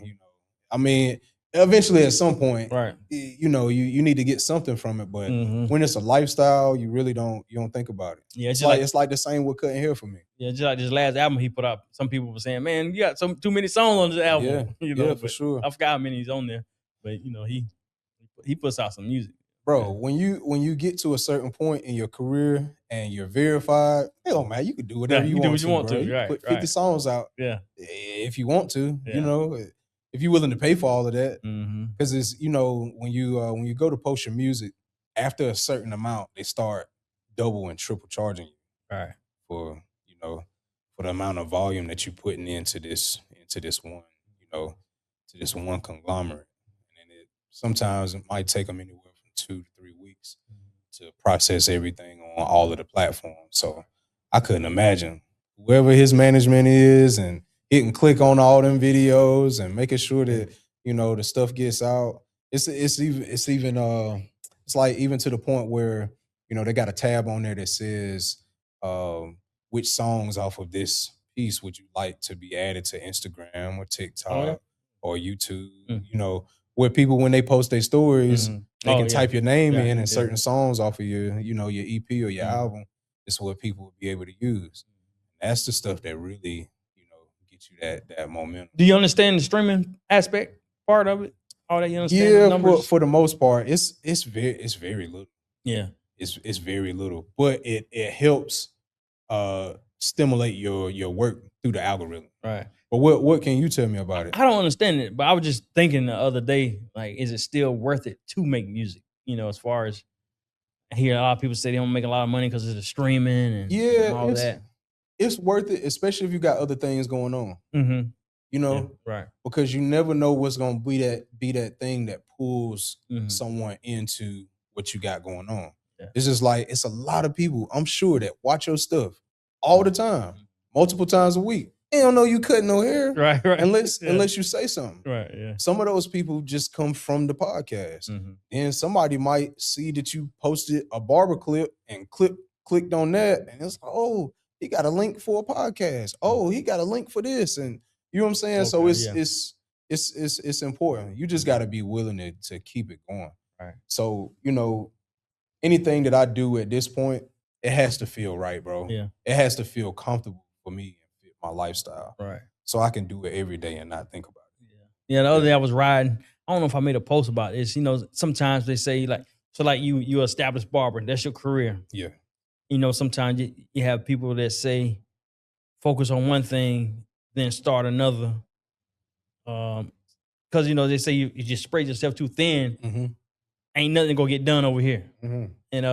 I mean, eventually at some point, Right. you need to get something from it. But Mhm. when it's a lifestyle, you don't think about it. Yeah, It's like the same with cutting hair for me. Yeah, just like this last album he put out. Some people were saying, "Man, you got too many songs on this album." Yeah, for but sure. I forgot how many he's on there, but he puts out some music. Bro, when you get to a certain point in your career and you're verified, hell man, you can do whatever Yeah, you you do want what to. you want bro. to, You right, put 50 right. songs out Yeah. if you want to. Yeah. If you're willing to pay for all of that, Mm-hmm. because it's when you go to post your music, after a certain amount, they start double and triple charging you Right. for for the amount of volume that you're putting into this one to this one conglomerate. And sometimes it might take them anywhere from 2 to 3 weeks to process everything on all of the platforms. So I couldn't imagine whoever his management is and hitting click on all them videos and making sure that the stuff gets out. It's like even to the point where they got a tab on there that says which songs off of this piece would you like to be added to Instagram or TikTok or YouTube. Where people, when they post their stories, they can type your name in and certain songs off of your your EP or your album. It's what people will be able to use. That's the stuff that really get you that momentum. Do you understand the streaming aspect part of it? All that you understand? The numbers? For the most part, it's very little. Yeah, it's very little, but it helps stimulate your work through the algorithm. Right. But what can you tell me about it? I don't understand it, but I was just thinking the other day, like, is it still worth it to make music? As far as I hear a lot of people say they don't make a lot of money because of the streaming and all that. It's worth it, especially if you got other things going on. Mm-hmm. Right? Because you never know what's gonna be that thing that pulls someone into what you got going on. Yeah. It's just like it's a lot of people, I'm sure, that watch your stuff all the time, multiple times a week. They don't know you cutting no hair, right? Unless you say something, right? Yeah. Some of those people just come from the podcast, and somebody might see that you posted a barber clip and clicked on that, and it's like, oh, he got a link for a podcast. Oh, he got a link for this, and you know what I'm saying. Okay, so it's important. You just got to be willing to keep it going. Right. So anything that I do at this point, it has to feel right, bro. Yeah. It has to feel comfortable for me and fit my lifestyle. Right. So I can do it every day and not think about it. Yeah. The other day I was riding. I don't know if I made a post about this. Sometimes they say like you established barber. That's your career. Yeah. Sometimes you have people that say focus on one thing, then start another. Because they say you just spread yourself too thin, ain't nothing gonna get done over here. And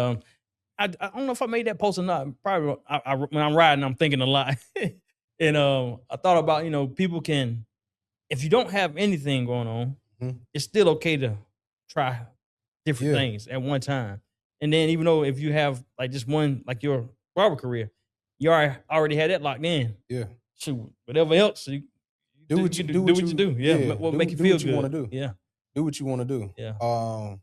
I don't know if I made that post or not. Probably when I'm riding, I'm thinking a lot. And I thought about people can, if you don't have anything going on, it's still okay to try different things at one time. And then even though if you have like just one, like your barber career, you already had that locked in. Yeah. Shoot, whatever else, you do what you do. Yeah. What make you feel good. Do what you want to do. Yeah. Do what you want to do. Yeah.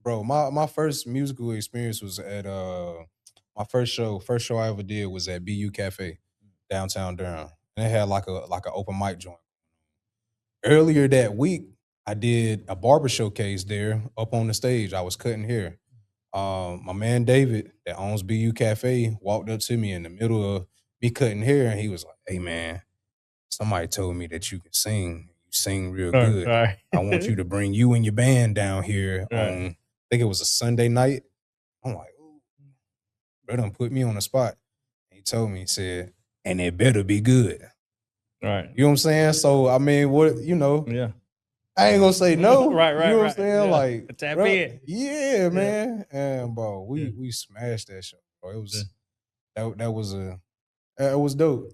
Bro, my first musical experience was at my first show I ever did was at BU Cafe, downtown Durham. And it had like an open mic joint. Earlier that week, I did a barber showcase there up on the stage. I was cutting hair. My man David that owns BU Cafe walked up to me in the middle of me cutting hair, and he was like, "Hey man, somebody told me that you can sing. You sing real good. Right. I want you to bring you and your band down here on, I think it was a Sunday night." I'm like, "Ooh, bro, done put me on the spot." He told me, he said, "And it better be good." Right. You know what I'm saying? So I mean, Yeah. I ain't gonna say no. Right. You know what I'm saying? Yeah. Like, Tap bro, in. yeah, man. And bro, we smashed that show. Bro. It was that was dope.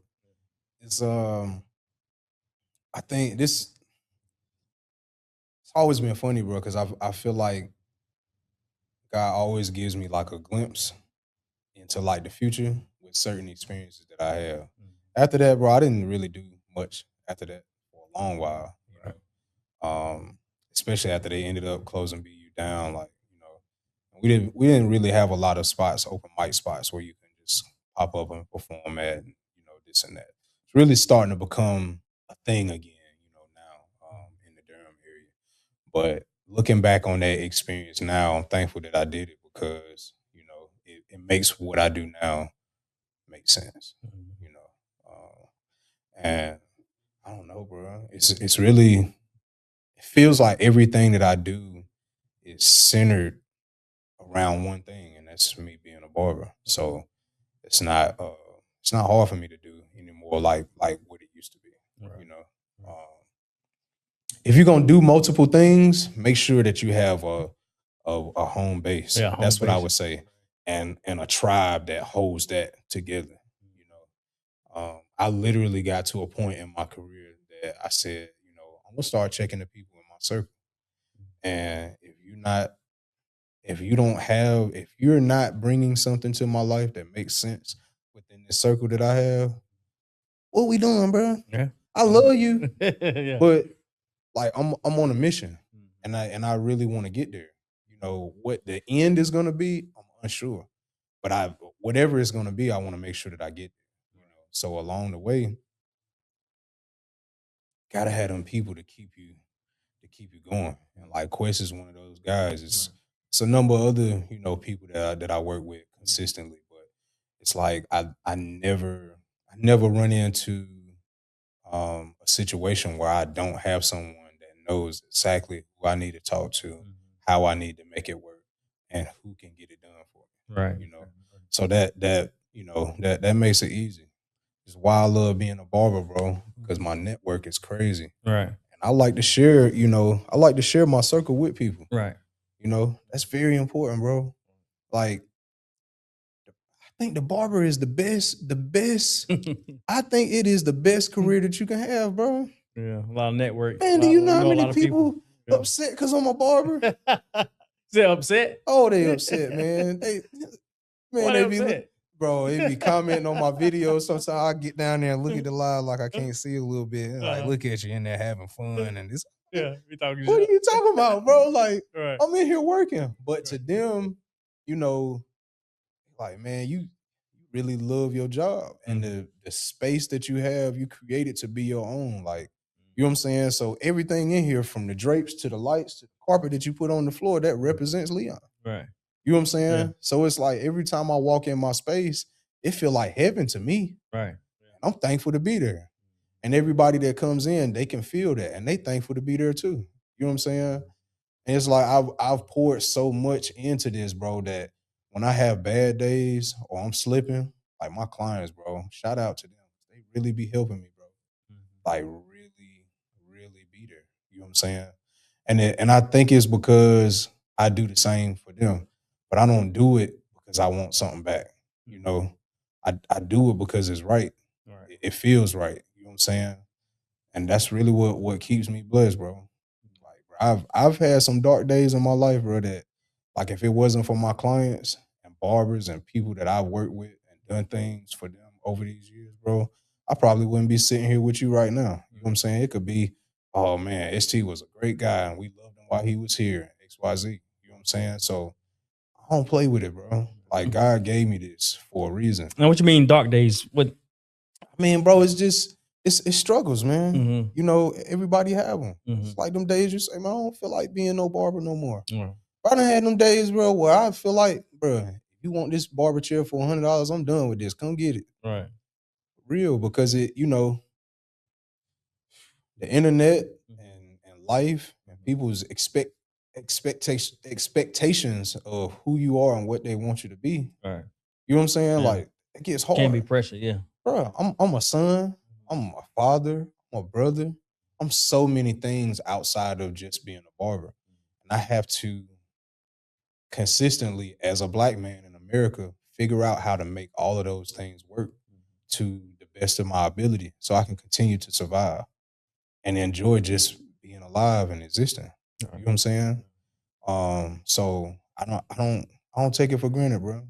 It's I think it's always been funny, bro, because I feel like God always gives me like a glimpse into like the future with certain experiences that I have. After that, bro, I didn't really do much after that for a long while. Especially after they ended up closing BU down, like we didn't really have a lot of spots, open mic spots where you can just pop up and perform at, and this and that. It's really starting to become a thing again, now in the Durham area. But looking back on that experience now, I'm thankful that I did it because it makes what I do now make sense. And I don't know, bro. It's really, it feels like everything that I do is centered around one thing, and that's me being a barber. So it's not hard for me to do anymore like what it used to be. Right. If you're gonna do multiple things, make sure that you have a home base. Yeah, that's what I would say, and a tribe that holds that together. I literally got to a point in my career that I said, I'm gonna start checking the people in my circle. And if you're not bringing something to my life that makes sense within the circle that I have, what we doing, bro? Yeah. I love you, Yeah. but like I'm on a mission, and I really want to get there. You know what the end is gonna be, I'm unsure, but whatever it's gonna be, I want to make sure that I get there. You know, so along the way, gotta have them people to keep you going. And like Quest is one of those guys. It's a number of other people that I work with consistently, but it's like I never run into a situation where I don't have someone that knows exactly who I need to talk to, how I need to make it work, and who can get it done for me. Right. So that makes it easy. It's why I love being a barber, bro, because my network is crazy. Right. And I like to share, I like to share my circle with people. Right. That's very important, bro. Like, I think the barber is the best. I think it is the best career that you can have, bro. Yeah, a lot of network. Man, do you know how a many lot of people Yeah. upset because I'm a barber? Is they upset? Oh, they upset, man. Why They they be upset? bro, they be commenting on my videos. Sometimes I get down there and look at the live like I can't see a little bit. And like, look at you in there having fun and this. Yeah, we talking What shit. are you talking about, bro? Like, Right. I'm in here working. But to them, like, man, you really love your job. And the space that you have, you created to be your own. Like, you know what I'm saying? So everything in here, from the drapes to the lights to the carpet that you put on the floor, that represents Leon. Right. You know what I'm saying? Yeah. So it's like every time I walk in my space, it feel like heaven to me. Right. I'm thankful to be there. And everybody that comes in, they can feel that, and they thankful to be there too. You know what I'm saying? And it's like I've poured so much into this, bro, that when I have bad days or I'm slipping, like my clients, bro, shout out to them. They really be helping me, bro. Like really, really be there. You know what I'm saying? And I think it's because I do the same for them, but I don't do it because I want something back. I do it because it's right. Right. It feels right. You know what I'm saying? And that's really what keeps me blessed, bro. Like, bro, I've had some dark days in my life, bro, that like if it wasn't for my clients and barbers and people that I've worked with and done things for them over these years, bro, I probably wouldn't be sitting here with you right now. You know what I'm saying? It could be, oh man, ST was a great guy and we loved him while he was here, XYZ. You know what I'm saying? So I don't play with it, bro. Like, God gave me this for a reason. Now, what you mean dark days? What? I mean, bro, it's just it's struggles, man. Mhm. Everybody have them. Mhm. It's like them days you say, man, I don't feel like being no barber no more. Right. I done had them days, bro, where I feel like, bro, if you want this barber chair for $100, I'm done with this. Come get it. Right. Real, because the internet and life and people's expectations of who you are and what they want you to be. Right. You know what I'm saying? Yeah. Like, it gets hard. Can't be pressure. Yeah. Bro, I'm a son, I'm a father, I'm a brother. I'm so many things outside of just being a barber. And I have to consistently, as a black man in America, figure out how to make all of those things work to the best of my ability so I can continue to survive and enjoy just being alive and existing. You know what I'm saying? So I don't take it for granted, bro.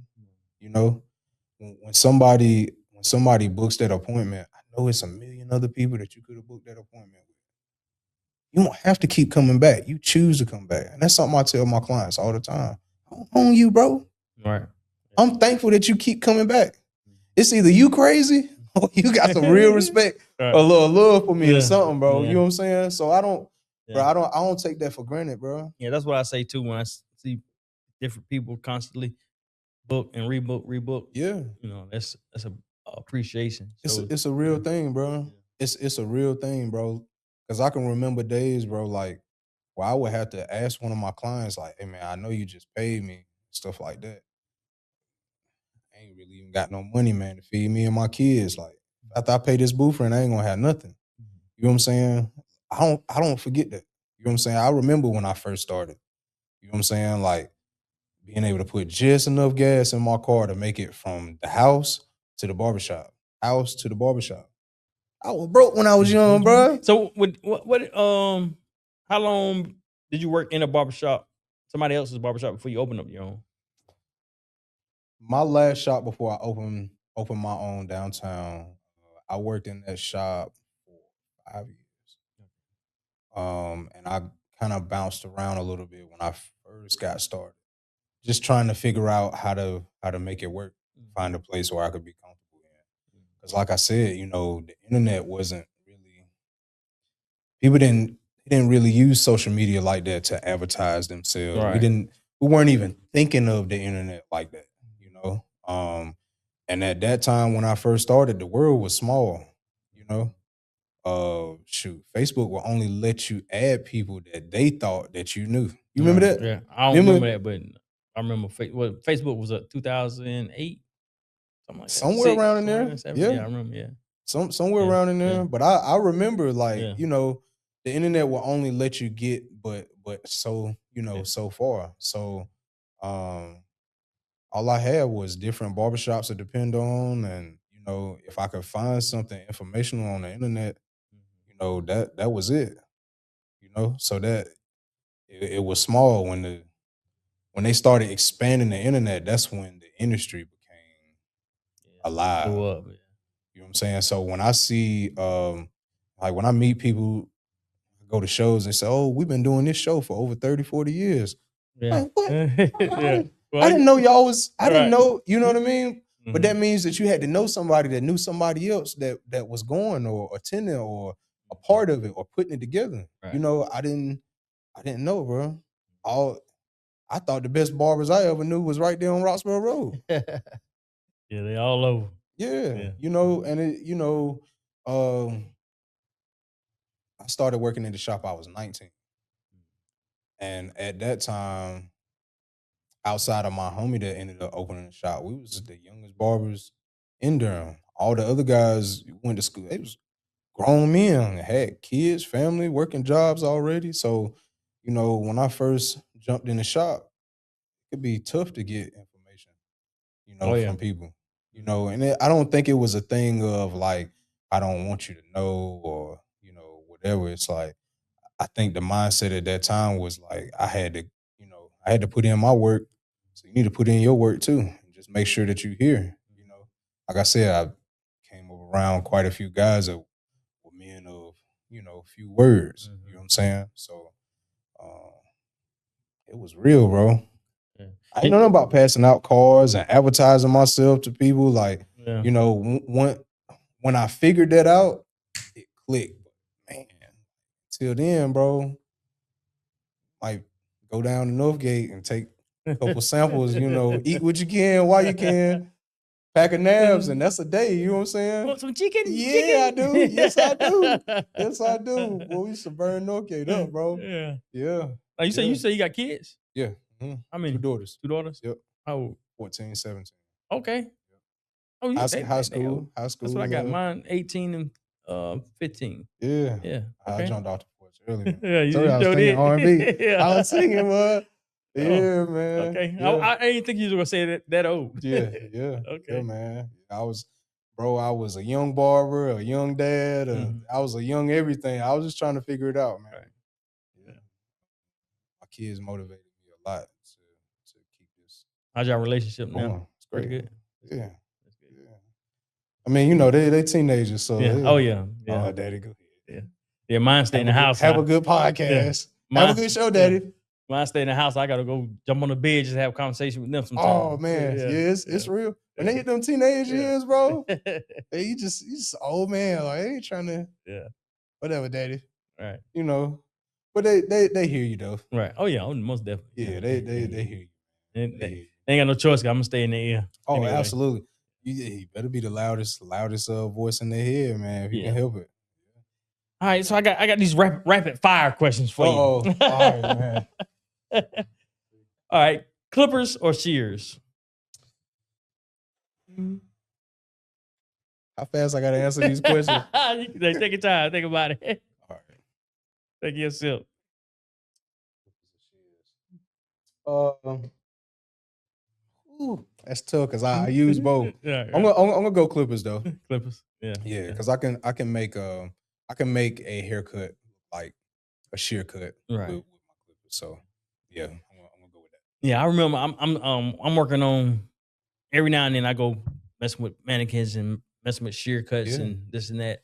You know, when somebody books that appointment, I know it's a million other people that you could have booked that appointment with. You don't have to keep coming back. You choose to come back. And that's something I tell my clients all the time. I'm on you, bro. Right. I'm thankful that you keep coming back. It's either you crazy or you got some real respect Right. or a little love for me Yeah. or something, bro. Yeah. You know what I'm saying? So I don't, Yeah. bro, I don't take that for granted, bro. Yeah, that's what I say too when I see different people constantly book and rebook. Yeah. That's a appreciation. It's a real thing, bro. It's a real thing, bro. Cause I can remember days, bro, like where I would have to ask one of my clients, like, hey man, I know you just paid me, stuff like that. I ain't really even got no money, man, to feed me and my kids. Like, after I pay this booth rent, I ain't gonna have nothing. You know what I'm saying? I don't forget that. You know what I'm saying? I remember when I first started. You know what I'm saying? Like, being able to put just enough gas in my car to make it from the house to the barbershop. House to the barbershop. I was broke when I was young, bro. So how long did you work in a barbershop, somebody else's barbershop, before you opened up your own? My last shop before I opened my own downtown, I worked in that shop for 5 years. And I kind of bounced around a little bit when I first got started, just trying to figure out how to make it work, find a place where I could be comfortable in. Because, like I said, the internet wasn't really people didn't really use social media like that to advertise themselves. Right. We weren't even thinking of the internet like that, you know. And at that time when I first started, the world was small, you know. Facebook will only let you add people that they thought that you knew. You remember that? Yeah, I don't remember that, but I remember Facebook was 2008, something like that. Somewhere around in there. Yeah, I remember. Yeah, somewhere around in there. Yeah. But I remember, like, Yeah. the internet will only let you get but so Yeah. so far. So all I had was different barbershops to depend on, and if I could find something informational on the internet, that was it. So that it was small when they started expanding the internet. That's when the industry became alive. Blew up. Yeah. You know what I'm saying? So when I see, like when I meet people, I go to shows and say, "Oh, we've been doing this show for over 30, 40 years." Yeah. Like, what? Yeah. I didn't know y'all was, I didn't Right. know, you know what I mean? But Mhm. that means that you had to know somebody that knew somebody else that was going or attending or a part of it or putting it together. Right. I didn't know, bro. I thought the best barbers I ever knew was right there on Roxborough Road. Yeah, they all over. Yeah. Yeah. And I started working in the shop, I was 19. And at that time, outside of my homie that ended up opening the shop, we was the youngest barbers in Durham. All the other guys went to school. They was grown men, had kids, family, working jobs already. So, when I first jumped in the shop, it could be tough to get information, Oh, yeah. from people. And I don't think it was a thing of like, I don't want you to know or, whatever. It's like, I think the mindset at that time was like, I had to put in my work. So you need to put in your work too. And just make sure that you're here. Like I said, I came around quite a few guys that were men of, few words. Mhm. You know what I'm saying? So it was real, bro. Yeah. I ain't know nothing about passing out cards and advertising myself to people. Like, Yeah. When I figured that out, it clicked. Man, till then, bro, like go down to Northgate and take a couple samples, eat what you can while you can, pack of nabs, and that's a day, you know what I'm saying? Want some chicken? Yeah, I do. Yes, I do. Yes, I do. Boy, we used to burn Northgate up, bro. Yeah. Yeah. Like you say you got kids? Yeah. Mhm. How many? 2 daughters. 2 daughters? Yep. How old? 14, 17. Okay. Oh, you High, they high old. school. High school. That's what I got. Mine 18 and 15. Yeah. Yeah. I Okay. jumped off the porch earlier. Yeah, you I was showed singing it. R&B. Yeah. I was singing, bud. Yeah, Oh, man. Okay. Yeah. I didn't think you were gonna say that old. Yeah. Yeah, Okay. man. I was a young barber, a young dad, Mhm. I was a young everything. I was just trying to figure it out, man. Right. Yeah. My kids motivated me a lot to keep this How's your relationship now? going. It's Pretty great. good. Yeah. That's good. Yeah. I mean, they teenagers, so Yeah. Oh yeah. Yeah. Oh, daddy, go ahead. Yeah. Yeah. Mine stay in the house. Have now. a good podcast. Mine- Have a good show, daddy. Mine stay in the house. I gotta go jump on the bed, just have a conversation with them sometimes. Oh man, it's real. When they hit them teenage years, bro, you just old man. Like, I ain't trying to. Yeah. Whatever, daddy. Right. But they hear you though. Right. Oh yeah. Most definitely. Yeah, they hear you. They ain't got no choice. I'm gonna stay in their ear. Oh, anyway. absolutely. You better be the loudest voice in their head, man. If you can help it. All right, so I got these rapid fire questions for you. All right, man. All right, clippers or shears? How fast I gotta answer these questions? Take your time. Think about it. All right. Take your sip. That's tough because I use both. Yeah, I'm gonna go clippers though. Clippers. Yeah, because I can make a haircut like a shear cut with my clippers. So yeah, I'm gonna go with that. Yeah, I remember I'm working on every now and then I go messing with mannequins and messing with shear cuts and this and that.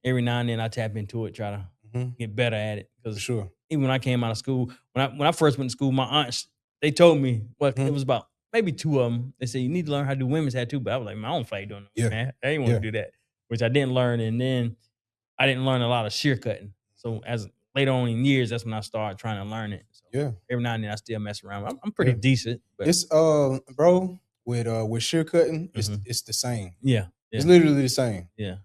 Every now and then I tap into it, try to get better at it. Because Sure. even when I came out of school, when I first went to school, my aunts, they told me, well, it was about maybe 2 of them. They said, you need to learn how to do women's hair too. But I was like, man, I don't feel like doing it, man. I didn't want to do that, which I didn't learn. And then I didn't learn a lot of shear cutting. So as later on in years, that's when I started trying to learn it. So every now and then I still mess around. I'm pretty decent. But it's bro, with shear cutting, it's the same. Yeah. It's literally the same. Yeah.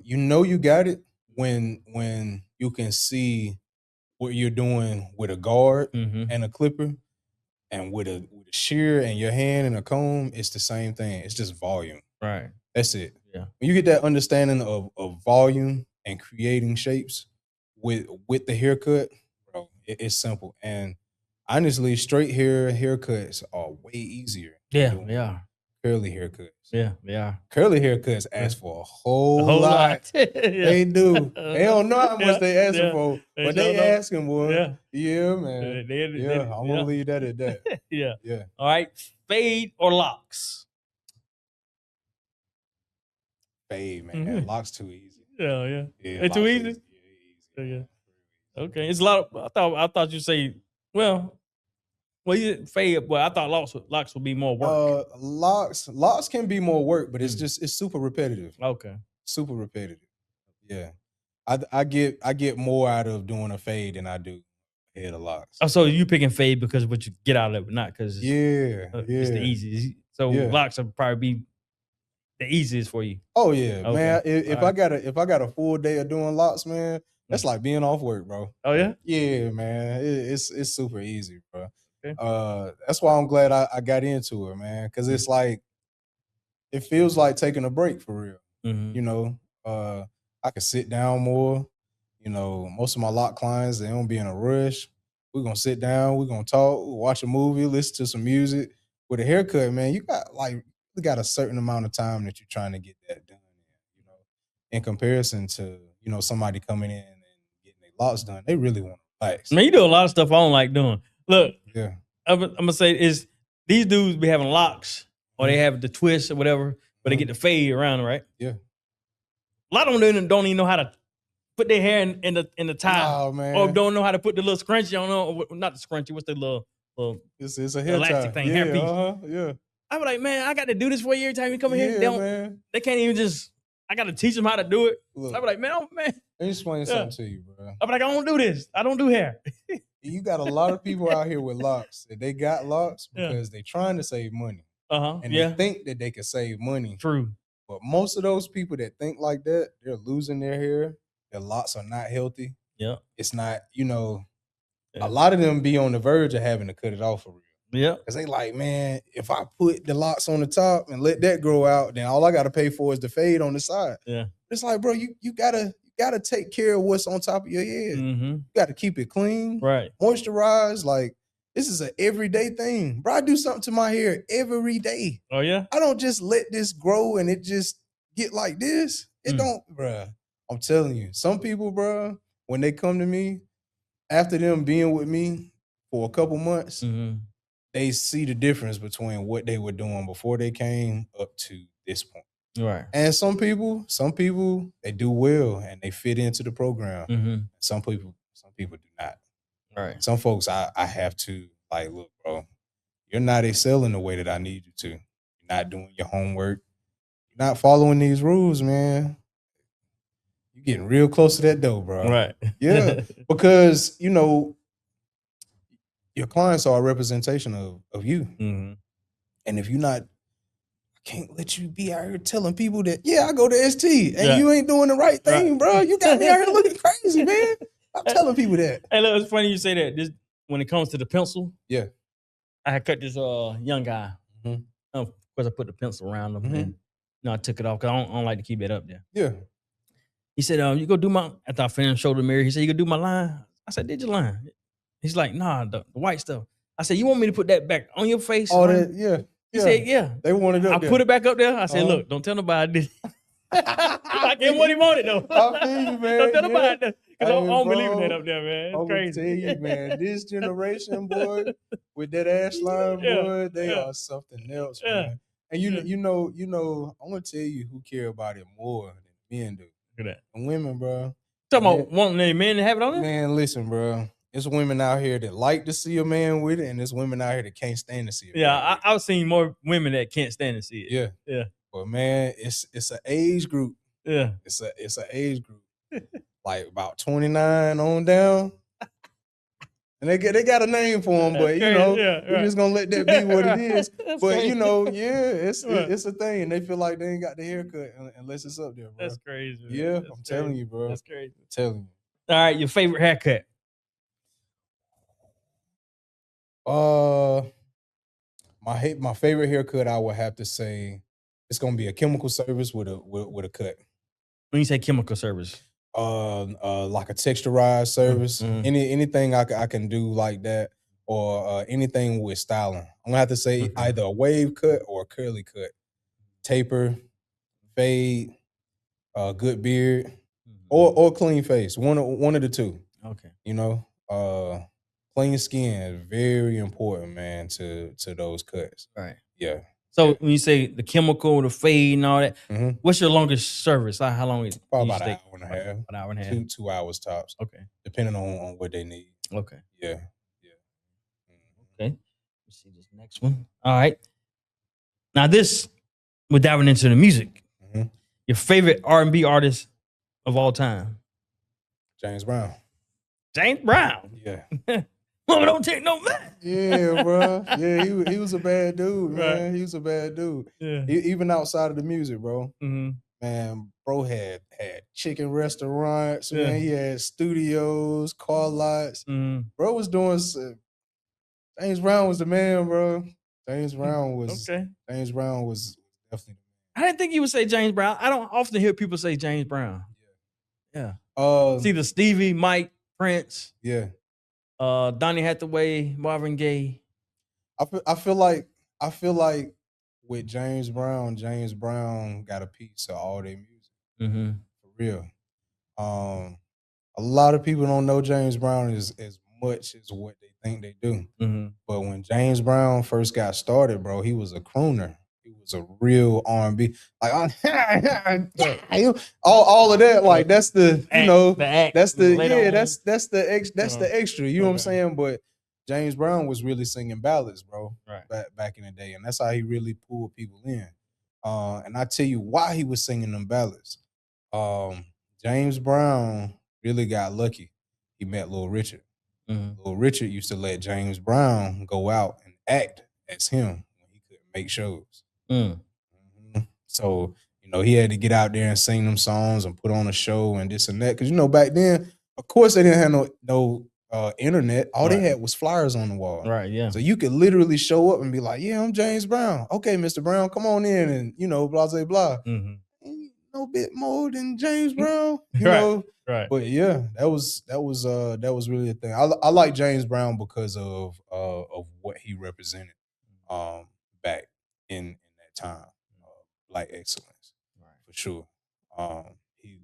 You know you got it when you can see what you're doing with a guard and a clipper, and with a shear and your hand and a comb, it's the same thing. It's just volume. Right. That's it. Yeah. When you get that understanding of volume and creating shapes with the haircut, bro, it's simple. And honestly, straight haircuts are way easier. Yeah, they are. Curly haircuts. Yeah, they are. Curly haircuts ask for a whole lot. They do. They don't know how much they asking for, but they asking, boy. Yeah, man. I'm gonna leave that at that. Yeah. All right. Fade or locks? Fade, man. Locks too easy. Yeah. It's too easy. Yeah. Okay. It's a lot of, I thought you'd say, well, you fade, but I thought locks would be more work. Locks can be more work, but it's super repetitive. Okay. Super repetitive. Yeah. I get more out of doing a fade than I do a head of locks. Oh, so you picking fade because what you get out of it, not because it's the easiest. So locks would probably be the easiest for you. Oh yeah, man. If I got a full day of doing locks, man, that's like being off work, bro. Oh yeah? Yeah, man. It's super easy, bro. Okay. That's why I'm glad I got into it, man. Cause it's like it feels like taking a break for real. You know, I can sit down more. You know, most of my lock clients, they don't be in a rush. We're gonna sit down, we're gonna talk, watch a movie, listen to some music. With a haircut, man, you got a certain amount of time that you're trying to get that done. You know, in comparison to, you know, somebody coming in and getting their locks done, they really want to relax. Man, you do a lot of stuff I don't like doing. Look, yeah, I'm gonna say is these dudes be having locks or they have the twist or whatever, but they get the fade around, right? Yeah. A lot of them don't even know how to put their hair in the tie. Oh, man. Or don't know how to put the little scrunchie on, not the scrunchie, what's the little it's a hair elastic tie. thing, hair piece. Yeah. I was like, man, I got to do this for you every time you come in here. Man. They can't even just, I got to teach them how to do it. Look, I was like, man. Let me explain something to you, bro. I'm like, I don't do this. I don't do hair. You got a lot of people out here with locks. They got locks because they're trying to save money. And they think that they can save money. True. But most of those people that think like that, they're losing their hair. Their locks are not healthy. Yeah. It's not, you know, a lot of them be on the verge of having to cut it off for real. Yeah. Because they like, man, if I put the locks on the top and let that grow out, then all I got to pay for is the fade on the side. Yeah. It's like, bro, you gotta take care of what's on top of your head. You got to keep it clean. Right. Moisturize. Like, this is an everyday thing. Bro, I do something to my hair every day. Oh, yeah? I don't just let this grow and it just get like this. It don't, bruh. I'm telling you. Some people, bruh, when they come to me, after them being with me for a couple months, they see the difference between what they were doing before they came up to this point. Right. And some people, they do well and they fit into the program. Some people do not. Right. Some folks, I have to, like, look, bro, you're not excelling the way that I need you to. You're not doing your homework. You're not following these rules, man. You're getting real close to that door, bro. Right. Yeah. Because, you know, your clients are a representation of you. And if you're not, I can't let you be out here telling people that, I go to ST and you ain't doing the right thing, bro. You got me out here looking crazy, man. I'm telling people that. Hey, look, it's funny you say that. This, when it comes to the pencil, I had cut this young guy. Of course, I put the pencil around him and I took it off because I don't like to keep it up there. Yeah. He said, you go do my, after I finished shoulder mirror, he said, you go do my line? I said, did your line? He's like, nah, the white stuff. I said, you want me to put that back on your face? Oh, that, He said, yeah. They wanted it up there. I put it back up there. I said, look, don't tell nobody I did. I gave him what he wanted, though. I feel you, man. Don't tell nobody that. Because I don't believe in that up there, man. It's crazy. I'm tell you, man, this generation, boy, with that ash line, boy, they are something else, man. And you know, I'm gonna tell you who care about it more than men do. Look at that. And women, bro. Talking about wanting their men to have it on there? Man, listen, bro. It's women out here that like to see a man with it, and there's women out here that can't stand to see it. Yeah, I've seen more women that can't stand to see it. Yeah. Yeah. But man, it's an age group. Yeah. It's an age group. Like about 29 on down. And they got a name for them, but you know, we're just gonna let that be what it is. But crazy. You know, yeah, it's a thing. And they feel like they ain't got the haircut unless it's up there, bro. That's crazy. Man. Yeah, That's I'm telling you, bro. That's crazy. I'm telling you. All right, your favorite haircut? My favorite haircut, I would have to say, it's gonna be a chemical service with a cut. When you say chemical service, like a texturized service, anything I can do like that, or anything with styling. I'm gonna have to say either a wave cut or a curly cut, taper, fade, good beard, or clean face. One of the two. Okay. You know, clean skin is very important, man, to those cuts. Right. Yeah. So when you say the chemical, the fade, and all that, what's your longest service? Like how long is it? Probably about an hour and a half. An hour and a half. 2 hours tops. Okay. Depending on what they need. Okay. Yeah. Okay. Let's see this next one. All right. Now we're diving into the music. Your favorite R&B artist of all time? James Brown. James Brown. Yeah. Mama don't take no man. Yeah, bro. Yeah, he was a bad dude, man. He was a bad dude. Yeah. Even outside of the music, bro. Man, bro had chicken restaurants. Yeah. Man, he had studios, car lots. Bro was doing. James Brown was the man, bro. James Brown was okay. James Brown was definitely. I didn't think you would say James Brown. I don't often hear people say James Brown. Yeah. It's either Stevie, Mike, Prince. Yeah. Donny Hathaway, Marvin Gaye. I feel like with James Brown got a piece of all their music. For real. A lot of people don't know James Brown as much as what they think they do. But when James Brown first got started, bro, he was a crooner. He was a real R&B, like all of that. Like that's the that's the extra. You know what I'm saying? But James Brown was really singing ballads, bro. Right. Back in the day, and that's how he really pulled people in. And I tell you why he was singing them ballads. James Brown really got lucky. He met Little Richard. Little Richard used to let James Brown go out and act as him when he couldn't make shows. So, you know, he had to get out there and sing them songs and put on a show and this and that. Because, you know, back then, of course, they didn't have no internet. All they had was flyers on the wall. Right, yeah. So you could literally show up and be like, yeah, I'm James Brown. Okay, Mr. Brown, come on in and, you know, blah, blah, blah. No bit more than James Brown, you know. Right. But yeah, that was really a thing. I like James Brown because of what he represented back in that time. Black excellence. For sure.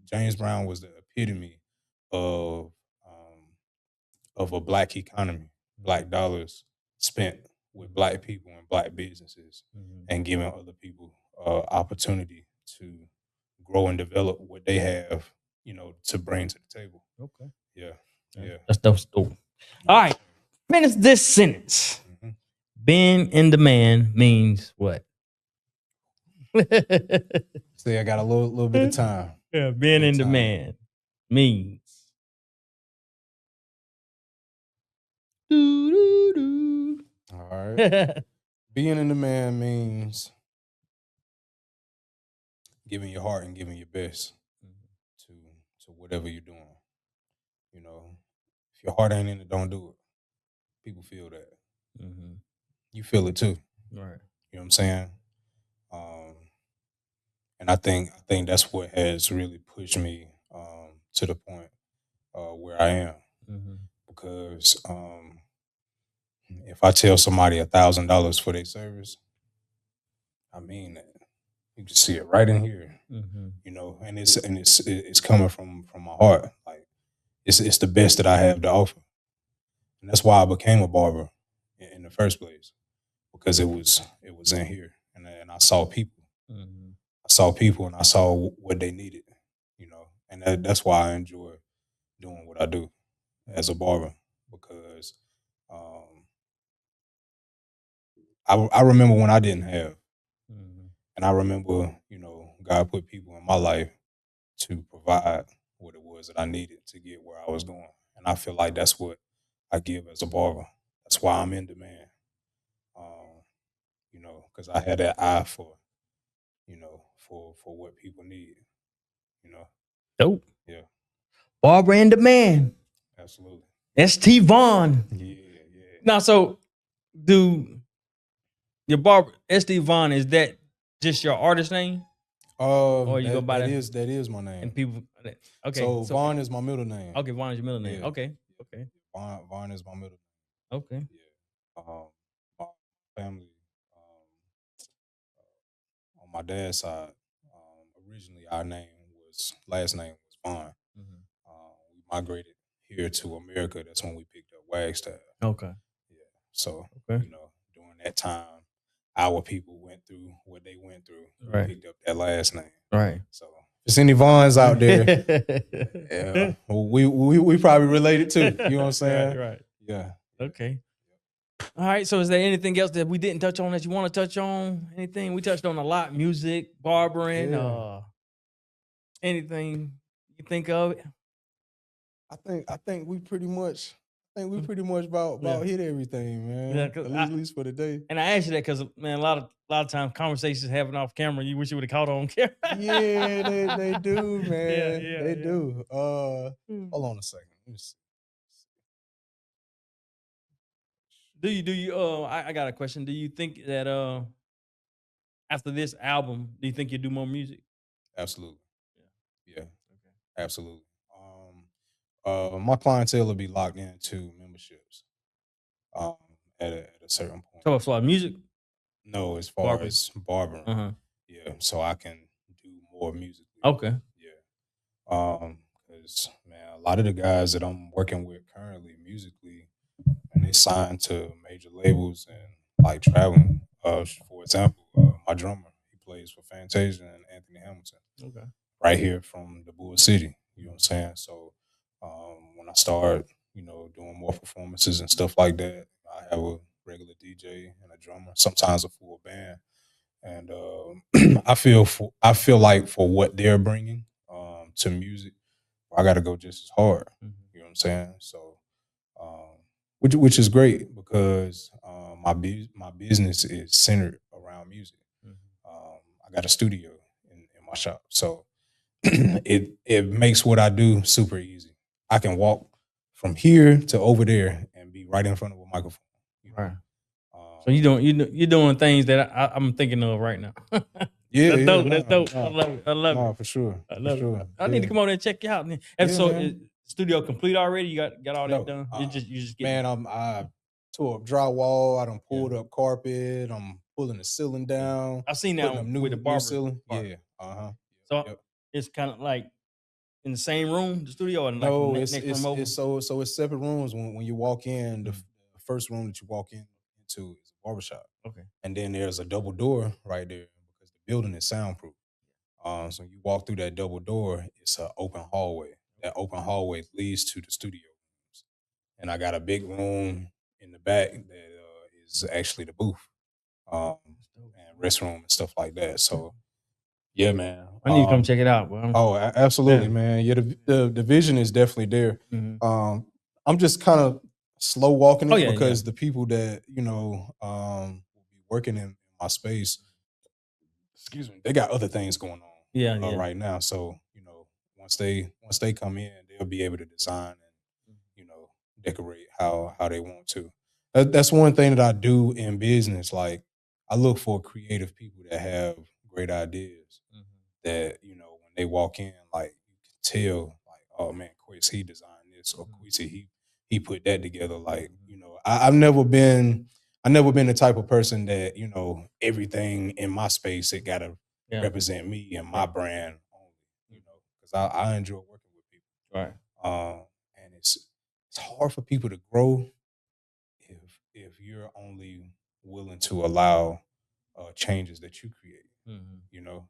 James Brown was the epitome of a black economy, black dollars spent with black people and black businesses, and giving other people opportunity to grow and develop what they have, you know, to bring to the table. Okay. Yeah. That's dope. All right. Finish this sentence. Being in demand means what? See, I got a little bit of time. Yeah, being in demand means. All right. Being in demand means giving your heart and giving your best to whatever you're doing. You know, if your heart ain't in it, don't do it. People feel that. You feel it too. Right. You know what I'm saying? And I think that's what has really pushed me to the point where I am. Because if I tell somebody $1,000 for their service, I mean that. You can see it right in here. You know, and it's coming from my heart. Like it's the best that I have to offer. And that's why I became a barber in the first place. Because it was in here. And I saw people. Mm-hmm. I saw people and I saw what they needed, and that's why I enjoy doing what I do as a barber because um, I remember when I didn't have, Mm-hmm. and I remember, God put people in my life to provide what it was that I needed to get where I was going. And I feel like that's what I give as a barber. That's why I'm in demand. Because I had that eye for, for what people need, you know. Dope. Yeah, Barber In Demand. absolutely. ST Vaughn. Yeah. Now, so do your barber ST Vaughn, is that just your artist name? Or you go by that is my name. And people, okay. So Vaughn is my middle name. Okay, Vaughn is your middle name. Yeah. Okay. Vaughn is my middle Okay. name. Yeah. My family, on my dad's side, originally our last name was Vaughn. Mm-hmm. We migrated here to America. That's when we picked up Wagstaff. Okay. Yeah. So, Okay. during that time, our people went through what they went through. Right. Picked up that last name. Right. So, if there's any Vaughns out there, yeah, we probably related too. You know what I'm saying? Right. Yeah. Okay. All right. So, is there anything else that we didn't touch on that you want to touch on? Anything we touched on a lot? Music, barbering, Yeah. anything you think of? I think we pretty much about hit everything, man. Yeah, At least for the day. And I asked you that because, man, a lot of times conversations having off camera, you wish you would have caught on camera. Yeah, they do, man. They yeah. do. Hold on a second. Let me see. Do you I got a question. Do you think that after this album, do you think you'll do more music? Absolutely. Yeah. Okay. Absolutely. My clientele will be locked into memberships. At a certain point. So as far as music? No, as far Barbering. as barbering. Uh-huh. Yeah. So I can do more music. Okay. Yeah. Because man, a lot of the guys that I'm working with currently musically, and they signed to major labels and like traveling. For example, my drummer, he plays for Fantasia and Anthony Hamilton. Okay. Right here from the Bull City. You know what I'm saying? So when I start, doing more performances and stuff like that, I have a regular DJ and a drummer, sometimes a full band, and I feel like for what they're bringing to music, I got to go just as hard. Mhm. You know what I'm saying? So, which is great because my business is centered around music. Mhm. I got a studio in my shop, so it makes what I do super easy. I can walk from here to over there and be right in front of a microphone. Right. So you're doing things that I'm thinking of right now. Yeah, That's dope. nah, That's dope. nah. I love it. I love Nah, it. for sure. I love for it. sure. I need to Yeah. come over there and check you out. And Yeah, so, man. is studio complete already? You got all that No, done? You just get Man, I tore up drywall. I done pulled up carpet. I'm pulling the ceiling down. I've seen Putting now up with the new barber ceiling. part. Yeah. So Yep. it's kind of like in the same room, the studio, and like No, next room over. it's separate rooms. When you walk in, the Mm. first room that you walk into is a barbershop. Okay. And then there's a double door right there because the building is soundproof. So you walk through that double door, it's an open hallway. That open hallway leads to the studio rooms. And I got a big room in the back that is actually the booth, and restroom and stuff like that. So yeah, man. I need to come check it out, bro. Absolutely, Yeah. man. Yeah, the vision is definitely there. Mhm. I'm just kind of slow walking it Oh, yeah, because the people that will be working in my space, excuse me, they got other things going on. Yeah. Right now. So once they come in, they'll be able to design and decorate how they want to. That's one thing that I do in business. Like I look for creative people that have great ideas. Mhm. That when they walk in, like you can tell, like, oh man, Quis he designed this, or Quis he put that together. Like I've never been the type of person that everything in my space it gotta represent me and my brand only. Because I enjoy working with people. Right. And it's hard for people to grow if you're only willing to allow changes that you create. Mm-hmm. You know,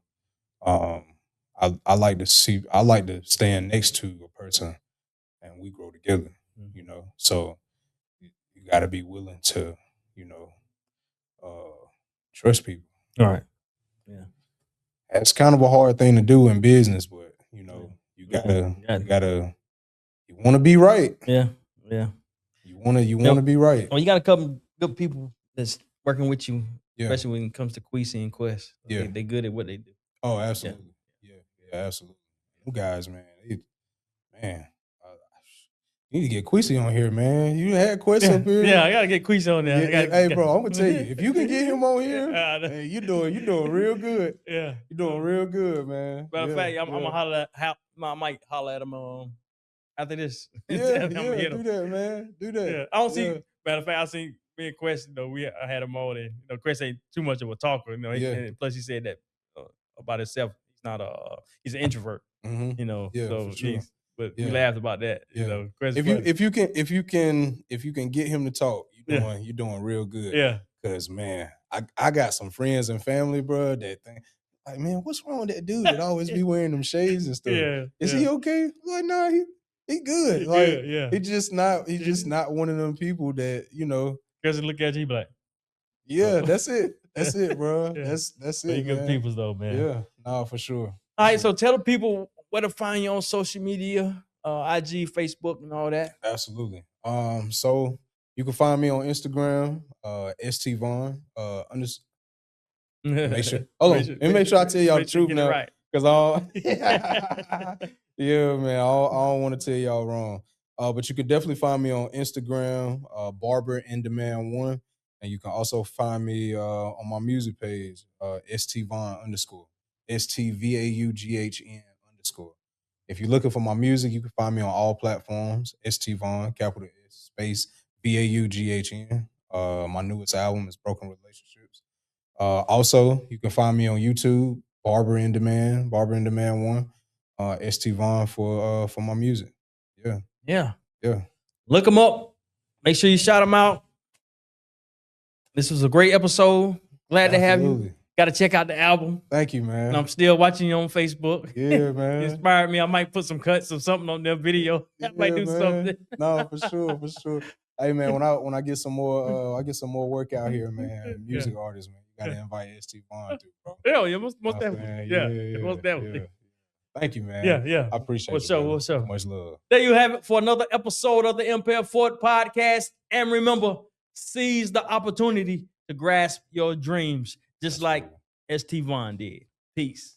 I like to stand next to a person and we grow together. Mm-hmm. You know, so you got to be willing to, trust people. All right. Yeah. That's kind of a hard thing to do in business, but you want to be right. Yeah. Yeah. You want to be right. Well, you got a couple good people that's working with you, Yeah. especially when it comes to Queasy and Quest. Yeah. They good at what they do. Oh, absolutely. Yeah, absolutely. You guys, man, you need to get Queasy on here, man. You had Quest up here. Yeah, I gotta get Queasy on there. Hey, bro, I'm gonna tell you, if you can get him on here, hey, you doing real good. Yeah, you're doing real good, man. Matter of fact, I'm gonna holler at I might holler at him after this. Do that, man. Do that. Yeah, I don't see. Matter of fact, I see me and Quest. I had him on, and Quest ain't too much of a talker. And plus he said that about himself. He's not he's an introvert. Mm-hmm. So for sure. But we laughed about that. Quest if you can get him to talk, you're doing real good. Yeah. Because man, I got some friends and family, bro, that think like, man, what's wrong with that dude that always be wearing them shades and stuff? Is he okay? Like, nah, he good. He's just not one of them people that, Because look at you, like, that's it. That's it, bro. That's it. You good peoples though, man. Yeah, nah, for sure. All right, so tell the people where to find you on social media, IG, Facebook, and all that. Absolutely. So you can find me on Instagram, St Vaughn. Make sure. Hold on. Let me make sure I tell y'all the truth now, because yeah, man, I don't want to tell y'all wrong. But you can definitely find me on Instagram, Barber In Demand 1, and you can also find me on my music page, St Vaughn _ STVAUGHN _ If you're looking for my music, you can find me on all platforms, St Vaughn, capital S space VAUGHN. My newest album is Broken Relationships. Also, you can find me on YouTube, Barber In Demand 1, St Vaughn for my music. Yeah. Look them up. Make sure you shout them out. This was a great episode. Glad to have you. Got to check out the album. Thank you, man. And I'm still watching you on Facebook. Yeah, man. It inspired me. I might put some cuts or something on their video. I might do something. No, for sure. Hey, man, when I get some more, work out here, man. Music artists, man, you gotta invite St Vaughn too, bro. Yeah, most definitely. Yeah, most definitely. Yeah. Thank you, man. Yeah. I appreciate it. What's up? Much love. There you have it for another episode of the Impel Forward Podcast. And remember, seize the opportunity to grasp your dreams, just like St Vaughn did. Peace.